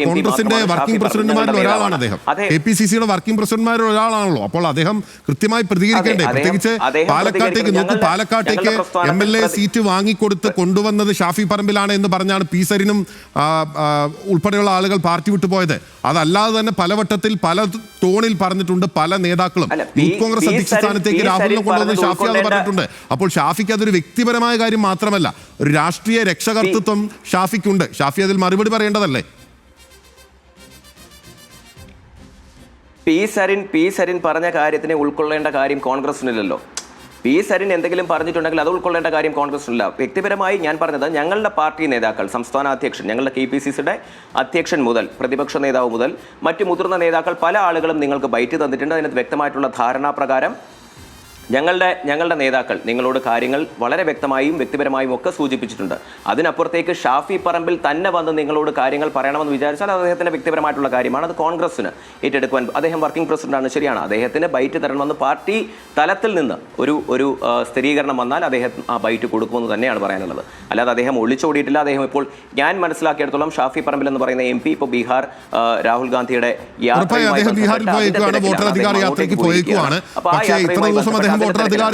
കോൺഗ്രസിന്റെ വർക്കിംഗ് പ്രസിഡന്റുമാരിൽ ഒരാളാണ് അദ്ദേഹം. KPCCയുടെ വർക്കിംഗ് പ്രസിഡന്റുമാരിൽ ഒരാളാണല്ലോ. അപ്പോൾ അദ്ദേഹം കൃത്യമായി പ്രതികരിക്കേണ്ടേ? പ്രത്യേകിച്ച് പാലക്കാട്ടേക്ക് നോക്കൂ, പാലക്കാട്ടേക്ക് MLA സീറ്റ് വാങ്ങിക്കൊടുത്ത് കൊണ്ടുവന്നത് ഷാഫി പറമ്പിലാണ് എന്ന് പറഞ്ഞാണ് P സരിനും ഉൾപ്പെടെയുള്ള ആളുകൾ പാർട്ടി വിട്ടുപോയത്. അതല്ലാതെ തന്നെ പലവട്ടത്തിൽ പല ടോണിൽ പറഞ്ഞിട്ടുണ്ട് പല നേതാക്കളും. യൂത്ത് കോൺഗ്രസ് അധ്യക്ഷ സ്ഥാനത്തേക്ക് രാഹുലിനെ കൊണ്ടുവന്നത് ഷാഫിയാണെന്ന് പറഞ്ഞിട്ടുണ്ട്. അപ്പോൾ ഷാഫിക്ക് അതൊരു വ്യക്തിപരമായ കാര്യം മാത്രമല്ല, ഒരു രാഷ്ട്രീയ രക്ഷകർത്തൃത്വം ഷാഫിക്കുണ്ട്. ഷാഫി അതിൽ മറുപടി പറയേണ്ടതല്ലേ? പി സരിൻ പറഞ്ഞ കാര്യത്തിനെ ഉൾക്കൊള്ളേണ്ട കാര്യം കോൺഗ്രസിനില്ലല്ലോ. പി സരിൻ എന്തെങ്കിലും പറഞ്ഞിട്ടുണ്ടെങ്കിൽ അത് ഉൾക്കൊള്ളേണ്ട കാര്യം കോൺഗ്രസിനില്ല. വ്യക്തിപരമായി ഞാൻ പറഞ്ഞത്, ഞങ്ങളുടെ പാർട്ടി നേതാക്കൾ, സംസ്ഥാന അധ്യക്ഷൻ, ഞങ്ങളുടെ KPCCയുടെ അധ്യക്ഷൻ മുതൽ പ്രതിപക്ഷ നേതാവ് മുതൽ മറ്റു മുതിർന്ന നേതാക്കൾ പല ആളുകളും നിങ്ങൾക്ക് ബൈറ്റ് തന്നിട്ടുണ്ട്. അതിനകത്ത് വ്യക്തമായിട്ടുള്ള ധാരണാപ്രകാരം ഞങ്ങളുടെ നേതാക്കൾ നിങ്ങളോട് കാര്യങ്ങൾ വളരെ വ്യക്തമായും വ്യക്തിപരമായും ഒക്കെ സൂചിപ്പിച്ചിട്ടുണ്ട്. അതിനപ്പുറത്തേക്ക് ഷാഫി പറമ്പിൽ തന്നെ വന്ന് നിങ്ങളോട് കാര്യങ്ങൾ പറയണമെന്ന് വിചാരിച്ചാൽ അത് അദ്ദേഹത്തിൻ്റെ വ്യക്തിപരമായിട്ടുള്ള കാര്യമാണ്. അത് കോൺഗ്രസിന് ഏറ്റെടുക്കുവാൻ, അദ്ദേഹം വർക്കിംഗ് പ്രസിഡന്റാണ്, ശരിയാണ്, അദ്ദേഹത്തിന് ബൈറ്റ് തരണമെന്ന് പാർട്ടി തലത്തിൽ നിന്ന് ഒരു സ്ഥിരീകരണം വന്നാൽ അദ്ദേഹം ആ ബൈറ്റ് കൊടുക്കുമെന്ന് തന്നെയാണ് പറയാനുള്ളത്. അല്ലാതെ അദ്ദേഹം ഒളിച്ചോടിയിട്ടില്ല. അദ്ദേഹം ഇപ്പോൾ ഞാൻ മനസ്സിലാക്കിയിടത്തോളം ഷാഫി പറമ്പിൽ എന്ന് പറയുന്ന MP ഇപ്പോൾ ബീഹാർ രാഹുൽ ഗാന്ധിയുടെ വോട്ടറധികാര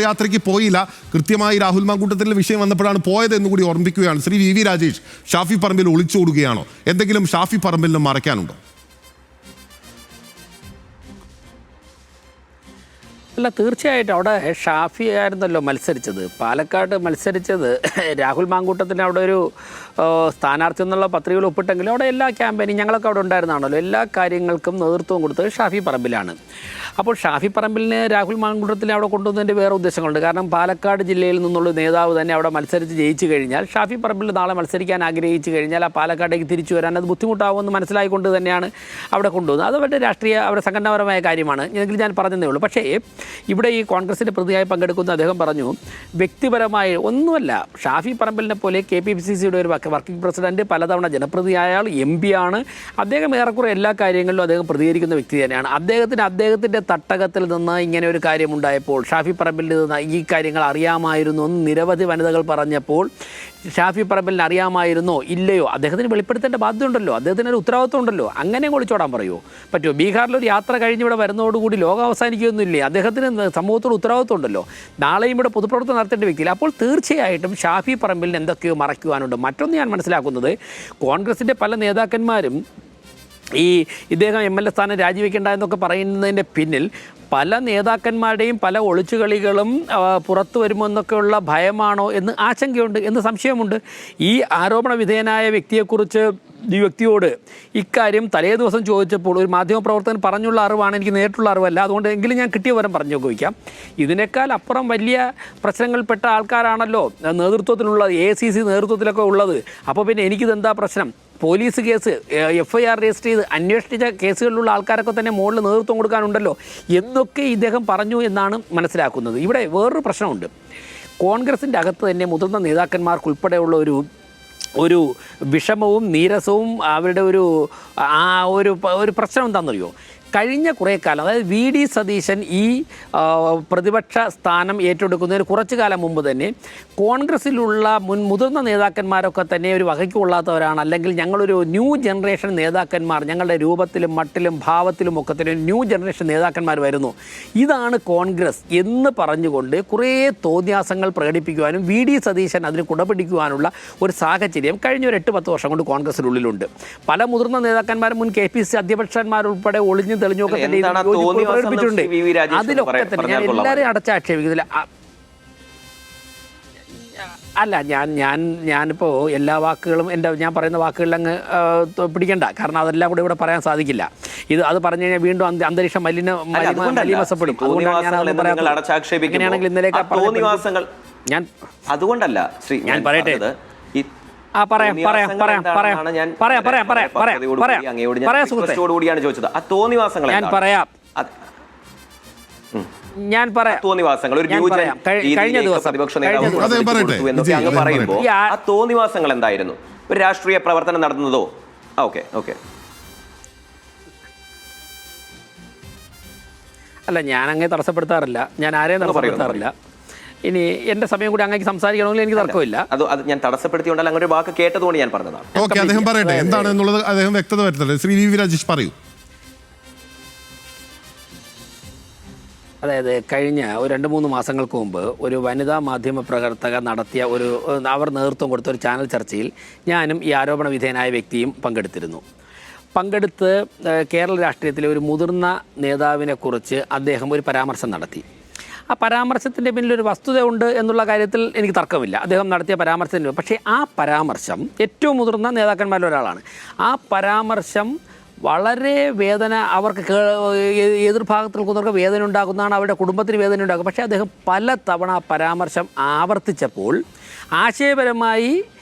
യാത്രയ്ക്ക് പോയില്ല. കൃത്യമായി രാഹുൽ മാങ്കൂട്ടത്തിലെ വിഷയം വന്നപ്പോഴാണ് പോയത് എന്നുകൂടി ഓർമ്മിക്കുകയാണ്. ശ്രീ VV രാജേഷ്, ഷാഫി പറമ്പിൽ ഒളിച്ചോടുകയാണോ? എന്തെങ്കിലും ഷാഫി പറമ്പിലിന് മറയ്ക്കാനുണ്ടോ? അല്ല, തീർച്ചയായിട്ടും അവിടെ ഷാഫി ആയിരുന്നല്ലോ മത്സരിച്ചത്. പാലക്കാട് മത്സരിച്ചത് രാഹുൽ മാങ്കൂട്ടത്തിന് അവിടെ ഒരു സ്ഥാനാർത്ഥി എന്നുള്ള പത്രികകൾ ഒപ്പിട്ടെങ്കിലും അവിടെ എല്ലാ ക്യാമ്പയിനും ഞങ്ങളൊക്കെ അവിടെ ഉണ്ടായിരുന്നാണല്ലോ. എല്ലാ കാര്യങ്ങൾക്കും നേതൃത്വം കൊടുത്തത് ഷാഫി പറമ്പിലാണ്. അപ്പോൾ ഷാഫി പറമ്പിലിന് രാഹുൽ മാങ്കൂട്ടത്തിനെ അവിടെ കൊണ്ടുവന്നതിൻ്റെ വേറെ ഉദ്ദേശങ്ങളുണ്ട്. കാരണം പാലക്കാട് ജില്ലയിൽ നിന്നുള്ള നേതാവ് തന്നെ അവിടെ മത്സരിച്ച് ജയിച്ചു കഴിഞ്ഞാൽ, ഷാഫി പറമ്പിൽ നാളെ മത്സരിക്കാൻ ആഗ്രഹിച്ചു കഴിഞ്ഞാൽ ആ പാലക്കാടേക്ക് തിരിച്ചു വരാൻ അത് ബുദ്ധിമുട്ടാവുമെന്ന് മനസ്സിലായിക്കൊണ്ട് തന്നെയാണ് അവിടെ കൊണ്ടുവന്നത്. അത് അവരുടെ രാഷ്ട്രീയ, അവരുടെ സംഘടനാപരമായ കാര്യമാണ്. എങ്കിൽ ഞാൻ പറഞ്ഞതേ ഉള്ളൂ. പക്ഷേ ഇവിടെ ഈ കോൺഗ്രസിൻ്റെ പ്രതിയായി പങ്കെടുക്കുന്ന അദ്ദേഹം പറഞ്ഞു, വ്യക്തിപരമായി ഒന്നുമല്ല, ഷാഫി പറമ്പിലിനെ പോലെ KPCCയുടെ ഒരു വർക്കിംഗ് പ്രസിഡന്റ്, പലതവണ ജനപ്രതിയായ ആൾ, MP ആണ്. അദ്ദേഹം ഏറെക്കുറെ എല്ലാ കാര്യങ്ങളിലും അദ്ദേഹം പ്രതികരിക്കുന്ന വ്യക്തി തന്നെയാണ്. അദ്ദേഹത്തിൻ്റെ തട്ടകത്തിൽ നിന്ന് ഇങ്ങനെ ഒരു കാര്യമുണ്ടായപ്പോൾ, ഷാഫി പറമ്പിലിൽ നിന്ന് ഈ കാര്യങ്ങൾ അറിയാമായിരുന്നു എന്ന് നിരവധി വനിതകൾ പറഞ്ഞപ്പോൾ, ഷാഫി പറമ്പിലിന് അറിയാമായിരുന്നോ ഇല്ലയോ? അദ്ദേഹത്തിന് വെളിപ്പെടുത്തേണ്ട ബാധ്യതയുണ്ടല്ലോ, അദ്ദേഹത്തിന് ഒരു ഉത്തരവാദിത്വം ഉണ്ടല്ലോ. അങ്ങനെ ഒളിച്ചോടാൻ പറയുമോ? പറ്റുമോ? ബീഹാറിലൊരു യാത്ര കഴിഞ്ഞ് ഇവിടെ വരുന്നതോടുകൂടി ലോകം അവസാനിക്കുകയൊന്നുമില്ലേ? അദ്ദേഹത്തിന് സമൂഹത്തോട് ഉത്തരവാദിത്വം ഉണ്ടല്ലോ. നാളെയും ഇവിടെ പൊതുപ്രവർത്തനം നടത്തേണ്ട വ്യക്തിയില്ല. അപ്പോൾ തീർച്ചയായിട്ടും ഷാഫി പറമ്പിലിന് എന്തൊക്കെയോ മറയ്ക്കുവാനുണ്ട്. മറ്റൊന്ന് ഞാൻ മനസ്സിലാക്കുന്നത്, കോൺഗ്രസിൻ്റെ പല നേതാക്കന്മാരും ഇദ്ദേഹം MLA സ്ഥാനം രാജിവെക്കേണ്ട എന്നൊക്കെ പറയുന്നതിൻ്റെ പിന്നിൽ പല നേതാക്കന്മാരുടെയും പല ഒളിച്ചുകളികളും പുറത്തു വരുമെന്നൊക്കെയുള്ള ഭയമാണോ എന്ന് ആശങ്കയുണ്ട്, എന്ന് സംശയമുണ്ട്. ഈ ആരോപണ വിധേയനായ വ്യക്തിയെക്കുറിച്ച് ഈ വ്യക്തിയോട് ഇക്കാര്യം തലേ ദിവസം ചോദിച്ചപ്പോൾ ഒരു മാധ്യമപ്രവർത്തകൻ പറഞ്ഞുള്ള അറിവാണ്, എനിക്ക് നേരിട്ടുള്ള അറിവല്ല. അതുകൊണ്ട് എങ്കിലും ഞാൻ കിട്ടിയ വിവരം പറഞ്ഞു ചോദിക്കാം. ഇതിനേക്കാൾ അപ്പുറം വലിയ പ്രശ്നങ്ങൾപ്പെട്ട ആൾക്കാരാണല്ലോ നേതൃത്വത്തിലുള്ള, ACC നേതൃത്വത്തിലൊക്കെ ഉള്ളത്. അപ്പോൾ പിന്നെ എനിക്കിതെന്താ പ്രശ്നം? പോലീസ് കേസ്, FIR രജിസ്റ്റർ ചെയ്ത് അന്വേഷിച്ച കേസുകളിലുള്ള ആൾക്കാരൊക്കെ തന്നെ മുകളിൽ നേതൃത്വം കൊടുക്കാനുണ്ടല്ലോ എന്നൊക്കെ ഇദ്ദേഹം പറഞ്ഞു എന്നാണ് മനസ്സിലാക്കുന്നത്. ഇവിടെ വേറൊരു പ്രശ്നമുണ്ട്. കോൺഗ്രസിൻ്റെ അകത്ത് തന്നെ മുതിർന്ന നേതാക്കന്മാർക്കുൾപ്പെടെയുള്ള ഒരു വിഷമവും നീരസവും അവരുടെ ഒരു പ്രശ്നം എന്താണെന്നറിയോ? കഴിഞ്ഞ കുറേ കാലം, അതായത് VD സതീശൻ ഈ പ്രതിപക്ഷ സ്ഥാനം ഏറ്റെടുക്കുന്നതിന് കുറച്ചു കാലം മുമ്പ് തന്നെ കോൺഗ്രസ്സിലുള്ള മുതിർന്ന നേതാക്കന്മാരൊക്കെ തന്നെ ഒരു വകയ്ക്ക് കൊള്ളാത്തവരാണ്, അല്ലെങ്കിൽ ഞങ്ങളൊരു ന്യൂ ജനറേഷൻ നേതാക്കന്മാർ, ഞങ്ങളുടെ രൂപത്തിലും മട്ടിലും ഭാവത്തിലും ഒക്കെ തന്നെ ന്യൂ ജനറേഷൻ നേതാക്കന്മാർ വരുന്നു, ഇതാണ് കോൺഗ്രസ് എന്ന് പറഞ്ഞുകൊണ്ട് കുറേ തോന്നിയാസങ്ങൾ പ്രകടിപ്പിക്കുവാനും VD സതീശൻ അതിന് കുടപിടിക്കുവാനുള്ള ഒരു സാഹചര്യം കഴിഞ്ഞ ഒരു 8-10 വർഷം കൊണ്ട് കോൺഗ്രസിനുള്ളിലുണ്ട്. പല മുതിർന്ന നേതാക്കന്മാരും മുൻ KPCC അധ്യക്ഷന്മാരുൾപ്പെടെ ഒളിഞ്ഞു തെളിഞ്ഞൊക്കെ തന്നെ പ്രകടിപ്പിച്ചിട്ടുണ്ട്. അതിലൊക്കെ തന്നെ ഞാൻ എല്ലാവരെയും അടച്ചാക്ഷേപിക്കുന്നില്ല. അല്ല, ഞാനിപ്പോൾ എല്ലാ വാക്കുകളും ഞാൻ പറയുന്ന വാക്കുകളിൽ അങ്ങ് പിടിക്കണ്ട. കാരണം അതെല്ലാം കൂടെ ഇവിടെ പറയാൻ സാധിക്കില്ല. അത് പറഞ്ഞു കഴിഞ്ഞാൽ വീണ്ടും അന്തരീക്ഷം മലിനസപ്പെടും. അങ്ങനെയാണെങ്കിൽ ഇന്നലേക്ക് ഞാൻ അതുകൊണ്ടല്ല ഞാൻ പറയട്ടെ. ഞാൻ പറയാം. കഴിഞ്ഞ ദിവസം പറയുമ്പോൾ ആ തോന്നിവാസങ്ങൾ എന്തായിരുന്നു? ഒരു രാഷ്ട്രീയ പ്രവർത്തനം നടന്നതോ? ഓക്കെ അല്ല, ഞാൻ അങ്ങനെ തടസ്സപ്പെടുത്താറില്ല, ഞാൻ ആരെയും തടസ്സപ്പെടുത്താറില്ല. ഇനി എന്റെ സമയം കൂടി അങ്ങനെ സംസാരിക്കണമെങ്കിൽ എനിക്ക് തർക്കമില്ല. അത് ഞാൻ തടസ്സപ്പെടുത്തിയോണ്ടല്ല, അങ്ങനെ ഒരു വാക്ക് കേട്ടതുകൊണ്ട് ഞാൻ പറഞ്ഞതാണ്. ഓക്കെ, അദ്ദേഹം പറയട്ടെ, എന്താണെന്നുള്ളത് അദ്ദേഹം വ്യക്തത വരുത്തട്ടെ. ശ്രീ VV രാജേഷ് പറയൂ. അതായത് കഴിഞ്ഞ ഒരു 2-3 മാസങ്ങൾക്ക് മുമ്പ് ഒരു വനിതാ മാധ്യമ പ്രവർത്തക നടത്തിയ അവർ നേതൃത്വം കൊടുത്ത ഒരു ചാനൽ ചർച്ചയിൽ ഞാനും ഈ ആരോപണ വിധേയനായ വ്യക്തിയും പങ്കെടുത്ത് കേരള രാഷ്ട്രീയത്തിലെ ഒരു മുതിർന്ന നേതാവിനെക്കുറിച്ച് അദ്ദേഹം ഒരു പരാമർശം നടത്തി. ആ പരാമർശത്തിൻ്റെ പിന്നിലൊരു വസ്തുത ഉണ്ട് എന്നുള്ള കാര്യത്തിൽ എനിക്ക് തർക്കമില്ല. അദ്ദേഹം നടത്തിയ പരാമർശത്തിന്, പക്ഷേ ആ പരാമർശം ഏറ്റവും മുതിർന്ന നേതാക്കന്മാരിൽ ഒരാളാണ്. ആ പരാമർശം വളരെ വേദന അവർക്ക് എതിർഭാഗത്തിൽ നിൽക്കുന്നവർക്ക് വേദന ഉണ്ടാക്കുന്നതാണ്, അവരുടെ കുടുംബത്തിന് വേദന ഉണ്ടാക്കും. പക്ഷേ അദ്ദേഹം പല തവണ പരാമർശം ആവർത്തിച്ചപ്പോൾ ആശയപരമായി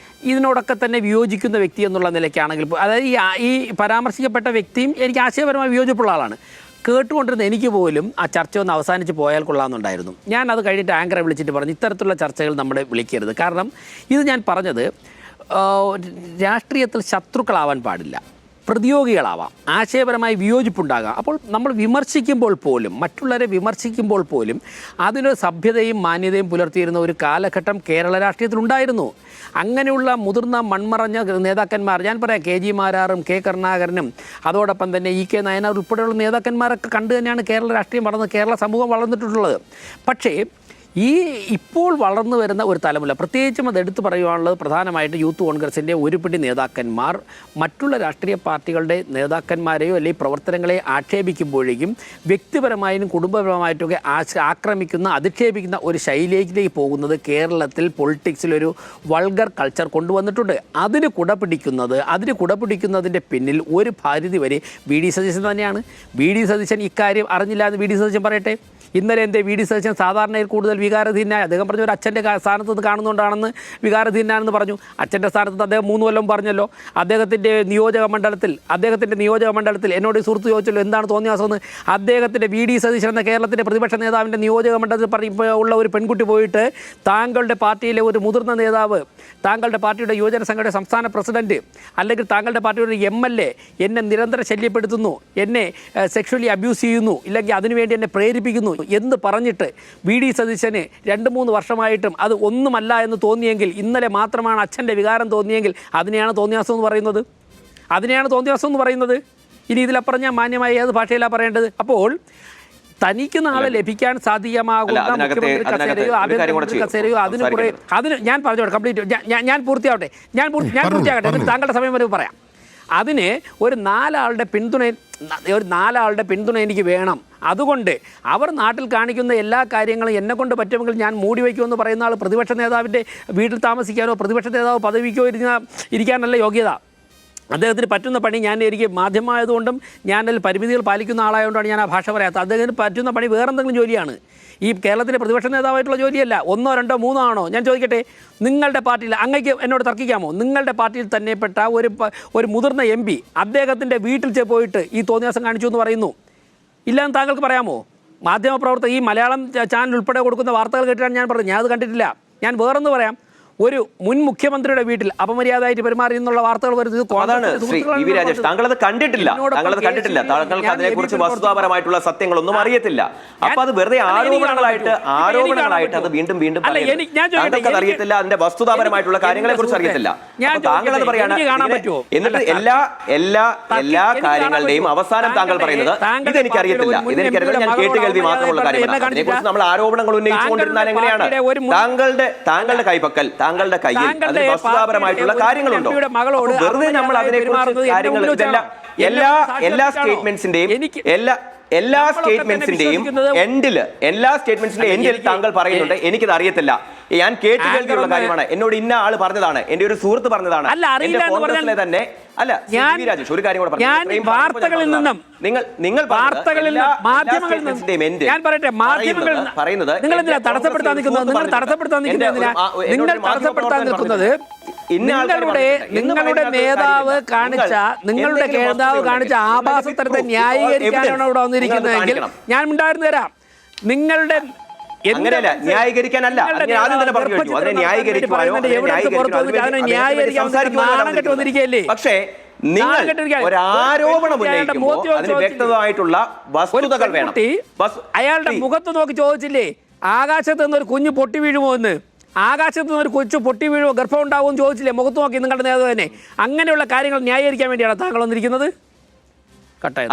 ഇതിനോടൊക്കെ തന്നെ വിയോജിക്കുന്ന വ്യക്തി എന്നുള്ള നിലയ്ക്കാണെങ്കിൽ, അതായത് ഈ പരാമർശിക്കപ്പെട്ട വ്യക്തിയും എനിക്ക് ആശയപരമായി വിയോജിപ്പുള്ള ആളാണ്. കേട്ടുകൊണ്ടിരുന്ന എനിക്ക് പോലും ആ ചർച്ച ഒന്ന് അവസാനിച്ച് പോയാൽ കൊള്ളാമെന്നുണ്ടായിരുന്നു. ഞാൻ അത് കഴിഞ്ഞിട്ട് ആങ്കറെ വിളിച്ചിട്ട് പറഞ്ഞു, ഇത്തരത്തിലുള്ള ചർച്ചകൾ നമ്മളെ വിളിക്കരുത്. കാരണം ഇത് ഞാൻ പറഞ്ഞത് രാഷ്ട്രീയത്തിൽ ശത്രുക്കളാവാൻ പാടില്ല, പ്രതിയോഗികളാവാം, ആശയപരമായി വിയോജിപ്പുണ്ടാകാം. അപ്പോൾ നമ്മൾ വിമർശിക്കുമ്പോൾ പോലും, മറ്റുള്ളവരെ വിമർശിക്കുമ്പോൾ പോലും അതിനൊരു സഭ്യതയും മാന്യതയും പുലർത്തിയിരുന്ന ഒരു കാലഘട്ടം കേരള രാഷ്ട്രീയത്തിലുണ്ടായിരുന്നു. അങ്ങനെയുള്ള മുതിർന്ന മൺമറഞ്ഞ നേതാക്കന്മാർ, ഞാൻ പറയാം, കെ ജി മാരാറും കെ കരുണാകരനും അതോടൊപ്പം തന്നെ ഇ കെ നയനാർ ഉൾപ്പെടെയുള്ള നേതാക്കന്മാരൊക്കെ കണ്ടു തന്നെയാണ് കേരള രാഷ്ട്രീയം വളർന്നത്, കേരള സമൂഹം വളർന്നിട്ടുള്ളത്. പക്ഷേ ഇപ്പോൾ വളർന്നു വരുന്ന ഒരു തലമുറ, പ്രത്യേകിച്ചും അത് എടുത്തു പറയുവാനുള്ളത് പ്രധാനമായിട്ട് യൂത്ത് കോൺഗ്രസിൻ്റെ ഒരു പിടി നേതാക്കന്മാർ മറ്റുള്ള രാഷ്ട്രീയ പാർട്ടികളുടെ നേതാക്കന്മാരെയോ അല്ലെങ്കിൽ പ്രവർത്തനങ്ങളെ ആക്ഷേപിക്കുമ്പോഴേക്കും വ്യക്തിപരമായും കുടുംബപരമായിട്ടൊക്കെ ആക്രമിക്കുന്ന, അധിക്ഷേപിക്കുന്ന ഒരു ശൈലിയിലേക്ക് പോകുന്നത് കേരളത്തിൽ പൊളിറ്റിക്സിലൊരു വൾഗർ കൾച്ചർ കൊണ്ടുവന്നിട്ടുണ്ട്. അതിന് കുടപിടിക്കുന്നതിൻ്റെ പിന്നിൽ ഒരു പരിധി വരെ വി ഡി സതീശൻ തന്നെയാണ്. വി ഡി സതീശൻ ഇക്കാര്യം അറിഞ്ഞില്ല എന്ന് വി ഡി സതീശൻ പറയട്ടെ. ഇന്നലെ എൻ്റെ വി ഡി സതീശൻ സാധാരണയിൽ കൂടുതൽ വികാരധീനായി, അദ്ദേഹം പറഞ്ഞു ഒരു അച്ഛൻ്റെ സ്ഥാനത്ത് നിന്ന് കാണുന്നതുകൊണ്ടാണെന്ന് വികാരധീനാണെന്ന് പറഞ്ഞു. അച്ഛൻ്റെ സ്ഥാനത്ത് അദ്ദേഹം 3 കൊല്ലം പറഞ്ഞല്ലോ. അദ്ദേഹത്തിൻ്റെ നിയോജക മണ്ഡലത്തിൽ എന്നോട് സുഹൃത്ത് ചോദിച്ചല്ലോ എന്താണ് തോന്നിയാസമെന്ന്. അദ്ദേഹത്തിൻ്റെ വി ഡി സതീശൻ എന്ന കേരളത്തിൻ്റെ പ്രതിപക്ഷ നേതാവിൻ്റെ നിയോജക മണ്ഡലത്തിൽ ഉള്ള ഒരു പെൺകുട്ടി പോയിട്ട് താങ്കളുടെ പാർട്ടിയിലെ ഒരു മുതിർന്ന നേതാവ്, താങ്കളുടെ പാർട്ടിയുടെ യുവജന സംഘടന സംസ്ഥാന പ്രസിഡന്റ്, അല്ലെങ്കിൽ താങ്കളുടെ പാർട്ടിയുടെ MLA എന്നെ നിരന്തരം ശല്യപ്പെടുത്തുന്നു, എന്നെ സെക്ഷുവലി അബ്യൂസ് ചെയ്യുന്നു, ഇല്ലെങ്കിൽ അതിനുവേണ്ടി എന്നെ പ്രേരിപ്പിക്കുന്നു എന്ന് പറഞ്ഞിട്ട് വി ഡി സതീശന് 2-3 വർഷമായിട്ടും അത് ഒന്നുമല്ല എന്ന് തോന്നിയെങ്കിൽ, ഇന്നലെ മാത്രമാണ് അച്ഛൻ്റെ വികാരം തോന്നിയെങ്കിൽ അതിനെയാണ് തോന്നിയാസം എന്ന് പറയുന്നത്. ഇനി ഇതിലപ്പുറം ഞാൻ മാന്യമായി ഏത് ഭാഷയിലാണ് പറയേണ്ടത്? അപ്പോൾ തനിക്ക് നാളെ ലഭിക്കാൻ സാധ്യമാകുന്ന മുഖ്യമന്ത്രി കസേരയോ ആഭ്യന്തരമന്ത്രി കസേരയോ അതിന് ഞാൻ പറഞ്ഞോട്ടെ, കംപ്ലീറ്റ് ഞാൻ പൂർത്തിയാവട്ടെ, ഞാൻ പൂർത്തിയാകട്ടെ, എന്നിട്ട് താങ്കളുടെ സമയം വരെ പറയാം. അതിന് ഒരു 4 ആളുടെ പിന്തുണ എനിക്ക് വേണം. അതുകൊണ്ട് അവർ നാട്ടിൽ കാണിക്കുന്ന എല്ലാ കാര്യങ്ങളും എന്നെക്കൊണ്ട് പറ്റുമെങ്കിൽ ഞാൻ മൂടി വയ്ക്കുമെന്ന് പറയുന്ന ആൾ പ്രതിപക്ഷ നേതാവിൻ്റെ വീട്ടിൽ താമസിക്കാനോ പ്രതിപക്ഷ നേതാവ് പദവിക്കോ ഇരിക്കാനല്ല യോഗ്യത. അദ്ദേഹത്തിന് പറ്റുന്ന പണി, എനിക്ക് മാധ്യമമായതുകൊണ്ടും ഞാനതിൽ പരിമിതികൾ പാലിക്കുന്ന ആളായതുകൊണ്ടാണ് ഞാൻ ആ ഭാഷ പറയാത്തത്. അദ്ദേഹത്തിന് പറ്റുന്ന പണി വേറെന്തെങ്കിലും ജോലിയാണ്. ഈ കേരളത്തിലെ പ്രതിപക്ഷ നേതാവായിട്ടുള്ള ജോലിയല്ല. 1, 2, 3 ആണോ? ഞാൻ ചോദിക്കട്ടെ, നിങ്ങളുടെ പാർട്ടിയിൽ, അങ്ങേക്ക് എന്നോട് തർക്കിക്കാമോ? നിങ്ങളുടെ പാർട്ടിയിൽ തന്നെപ്പെട്ട ഒരു മുതിർന്ന MP അദ്ദേഹത്തിൻ്റെ വീട്ടിൽ പോയിട്ട് ഈ തോന്നിയാസം കാണിച്ചു എന്ന് പറയുന്നു, ഇല്ലാന്ന് താങ്കൾക്ക് പറയാമോ? മാധ്യമപ്രവർത്തകർ ഈ മലയാളം ചാനൽ ഉൾപ്പെടെ കൊടുക്കുന്ന വാർത്തകൾ കേട്ടിട്ടാണ് ഞാൻ പറഞ്ഞത്. ഞാൻ അത് കണ്ടിട്ടില്ല. ഞാൻ വേറൊന്ന് പറയാം, ഒരു മുൻ മുഖ്യമന്ത്രിയുടെ വീട്ടിൽ അപമര്യാദയായിട്ട് പെരുമാറി എന്നുള്ള വാർത്തകൾ വരുന്നത് താങ്കളത് കണ്ടിട്ടില്ല. താങ്കൾക്ക് അതിനെക്കുറിച്ച് വസ്തുതാപരമായിട്ടുള്ള സത്യങ്ങളൊന്നും അറിയത്തില്ല. അപ്പൊ അത് വെറുതെ ആരോപണങ്ങളായിട്ട് അത് വീണ്ടും താങ്കൾക്ക് അറിയത്തില്ല, അതിന്റെ വസ്തുതാപരമായിട്ടുള്ള കാര്യങ്ങളെ കുറിച്ച് അറിയത്തില്ല. താങ്കൾ അത് പറയാണ്. എന്നിട്ട് എല്ലാ കാര്യങ്ങളുടെയും അവസാനം താങ്കൾ പറയുന്നത് ഇതെനിക്കറിയത്തില്ല, ഞാൻ കേട്ടുകേൾവി മാത്രമുള്ള കാര്യമാണ്. അതിനെക്കുറിച്ച് നമ്മൾ ആരോപണങ്ങൾ ഉന്നയിച്ചുകൊണ്ടിരുന്നാൽ എങ്ങനെയാണ്? താങ്കളുടെ കൈപ്പക്കൽ, താങ്കളുടെ കയ്യിൽ അതിന് വസ്തുതാപരമായിട്ടുള്ള കാര്യങ്ങളുണ്ടോ? വെറുതെ നമ്മൾ അതിനെക്കുറിച്ച് കാര്യങ്ങൾ, എല്ലാ സ്റ്റേറ്റ്മെന്റ്സിന്റെയും എൻഡിൽ താങ്കൾ പറയുന്നുണ്ട് എനിക്കിത് അറിയത്തില്ല, ഞാൻ കേട്ടുകേൾവിയുള്ള കാര്യമാണ്, എന്നോട് ഇന്ന ആള് പറഞ്ഞതാണ്, എന്റെ ഒരു സുഹൃത്ത് പറഞ്ഞതാണ്, എന്റെ കോൺഗ്രസിലെ തന്നെ അല്ല. രാജേഷ്, ഒരു കാര്യം കൂടെ പറഞ്ഞു. വാർത്തകളിൽ നിന്നും നിങ്ങൾ പറയുന്നത് നിങ്ങൾ എന്തിനാ തടസ്സപ്പെടുത്താൻ നിൽക്കുന്നത്? നിങ്ങളുടെ നേതാവ് കാണിച്ച ആഭാസത്തരത്തെ ന്യായീകരിക്കാനാണ് ഇവിടെ വന്നിരിക്കുന്നതെങ്കിൽ ഞാൻ ഉണ്ടായിരുന്നു തരാം. നിങ്ങളുടെ അങ്ങനെയല്ല, ന്യായീകരിക്കാനല്ല. പക്ഷേ നിങ്ങൾ ഒരു ആരോപണം ഉന്നയിക്കുമ്പോൾ അതിന് വ്യക്തമായിട്ടുള്ള വസ്തുതകൾ വേണം. അയാളുടെ മുഖത്ത് നോക്കി ചോദിച്ചില്ലേ ആകാശത്ത് നിന്നൊരു കുഞ്ഞ് പൊട്ടി വീഴുമോ എന്ന്? ആകാശത്ത് നിന്നൊരു കൊച്ചു പൊട്ടി വീഴുമോ, ഗർഭം ഉണ്ടാവുമെന്ന് ചോദിച്ചില്ലേ മുഖത്ത് നോക്കി നിങ്ങളുടെ നേതാവ് തന്നെ? അങ്ങനെയുള്ള കാര്യങ്ങൾ ന്യായീകരിക്കാൻ വേണ്ടിയാണ് താങ്കൾ വന്നിരിക്കുന്നത്.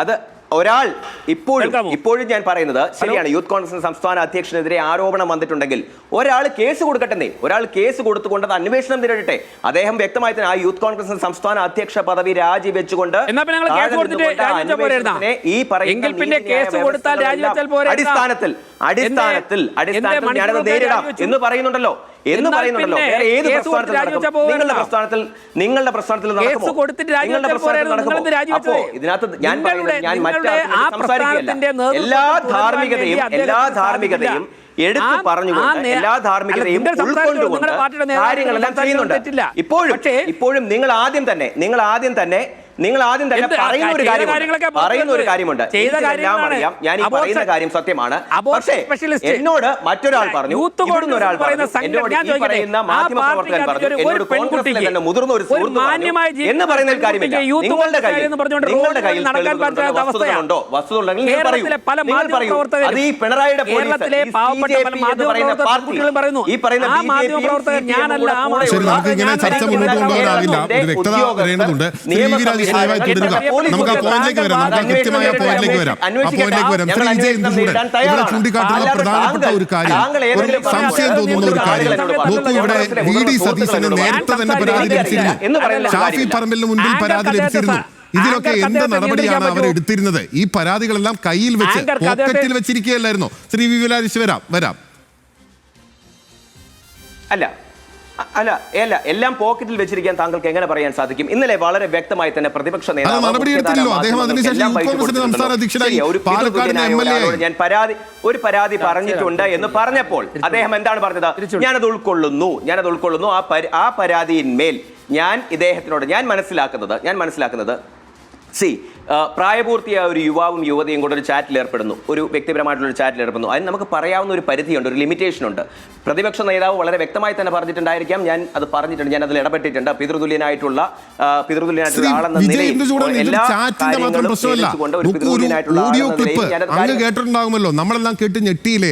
അത് ഒരാൾ ഇപ്പോഴും ഞാൻ പറയുന്നത് ശരിയാണ്. യൂത്ത് കോൺഗ്രസിന്റെ സംസ്ഥാന അധ്യക്ഷനെതിരെ ആരോപണം വന്നിട്ടുണ്ടെങ്കിൽ ഒരാൾ കേസ് കൊടുക്കട്ടെ. ഒരാൾ കേസ് കൊടുത്തുകൊണ്ട് അത് അന്വേഷണം നേരിടട്ടെ. അദ്ദേഹം വ്യക്തമായി തന്നെ ആ യൂത്ത് കോൺഗ്രസിന്റെ സംസ്ഥാന അധ്യക്ഷ പദവി രാജിവെച്ചുകൊണ്ട് അടിസ്ഥാനത്തിൽ ഞാനത് നേരിടാം എന്ന് പറയുന്നുണ്ടല്ലോ. വേറെ ഏത് നിങ്ങളുടെ പ്രസ്ഥാനത്തിൽ നടക്കുമോ? ഇതിനകത്ത് ഞാൻ എല്ലാ ധാർമ്മികതയും എടുത്തു പറഞ്ഞുകൊണ്ട് എല്ലാ ധാർമ്മികതയും ഉൾക്കൊണ്ടുകൊണ്ട് കാര്യങ്ങളെല്ലാം ചെയ്യുന്നുണ്ട്. ഇപ്പോഴും നിങ്ങൾ ആദ്യം തന്നെ പറയുന്ന ഒരു കാര്യമുണ്ട്. എല്ലാം അറിയാം, ഞാൻ ഈ പറയുന്ന കാര്യം സത്യമാണ്. പക്ഷേ എന്നോട് മറ്റൊരാൾ പറഞ്ഞു, ഇവിടുന്ന് ഒരാൾ പറഞ്ഞു, എന്നോട് ഈ പറയുന്ന മാധ്യമപ്രവർത്തകൻ പറഞ്ഞു, എന്നോട് കോൺഗ്രസിലെ തന്നെ മുതിർന്ന ഒരു സുഹൃത്ത് പറഞ്ഞു എന്ന് പറയുന്ന ഒരു കാര്യമില്ല. നിങ്ങളുടെ കയ്യിൽ വസ്തുതകളുണ്ടോ? വസ്തുത ഉണ്ടെങ്കിൽ നിങ്ങൾ പറയൂ. അത് ഈ പിണറായിയുടെ നമുക്ക് ആ പോയിന്റിലേക്ക് വരാം. കൃത്യമായ പോയിന്റിലേക്ക് വരാം. ശ്രീ വിജയ് ഇവിടെ ചൂണ്ടിക്കാട്ടുന്ന പ്രധാനപ്പെട്ട ഒരു കാര്യം, ഒരു സംശയം തോന്നുന്ന ഒരു കാര്യം നോക്കൂ. ഇവിടെ VD സതീശന് നേരത്തെ തന്നെ പരാതി ലഭിച്ചിരുന്നു. ഷാഫി പറമ്പലിന് മുൻപിൽ പരാതി ലഭിച്ചിരുന്നു. ഇതിലൊക്കെ എന്ത് നടപടിയാണ് അവർ എടുത്തിരുന്നത്? ഈ പരാതികളെല്ലാം കയ്യിൽ വെച്ച് പോക്കറ്റിൽ വെച്ചിരിക്കുകയല്ലായിരുന്നോ? ശ്രീ വി രാജേഷ് വരാം. അല്ല എല്ലാം പോക്കറ്റിൽ വെച്ചിരിക്കാൻ താങ്കൾക്ക് എങ്ങനെ പറയാൻ സാധിക്കും? ഇന്നലെ വളരെ വ്യക്തമായി തന്നെ പ്രതിപക്ഷ നേതാവ് ഞാൻ ഒരു പരാതി പറഞ്ഞിട്ടുണ്ട് എന്ന് പറഞ്ഞപ്പോൾ അദ്ദേഹം എന്താണ് പറഞ്ഞത്? ഞാനത് ഉൾക്കൊള്ളുന്നു. ആ പരാതിയിന്മേൽ ഞാൻ മനസ്സിലാക്കുന്നത് പ്രായപൂർത്തിയായ ഒരു യുവാവും യുവതിയും കൂടെ ഒരു ചാറ്റിൽ ഏർപ്പെടുന്നു, ഒരു വ്യക്തിപരമായിട്ടുള്ള ഒരു ചാറ്റിൽ ഏർപ്പെടുന്നു. അതിന് നമുക്ക് പറയാവുന്ന ഒരു പരിധിയുണ്ട്, ഒരു ലിമിറ്റേഷൻ ഉണ്ട്. പ്രതിപക്ഷ നേതാവ് വളരെ വ്യക്തമായി തന്നെ പറഞ്ഞിട്ടുണ്ടായിരിക്കാം, ഞാൻ അത് പറഞ്ഞിട്ടുണ്ട്, ഞാൻ അതിൽ ഇടപെട്ടിട്ടുണ്ട്. പിതൃതുല്യനായിട്ടുള്ള ആളെന്ന നിലയിൽ എല്ലാ കാര്യങ്ങളും കേട്ടിട്ടുണ്ടാകുമല്ലോ. നമ്മളെല്ലാം കേട്ട് ഞെട്ടിയില്ലേ?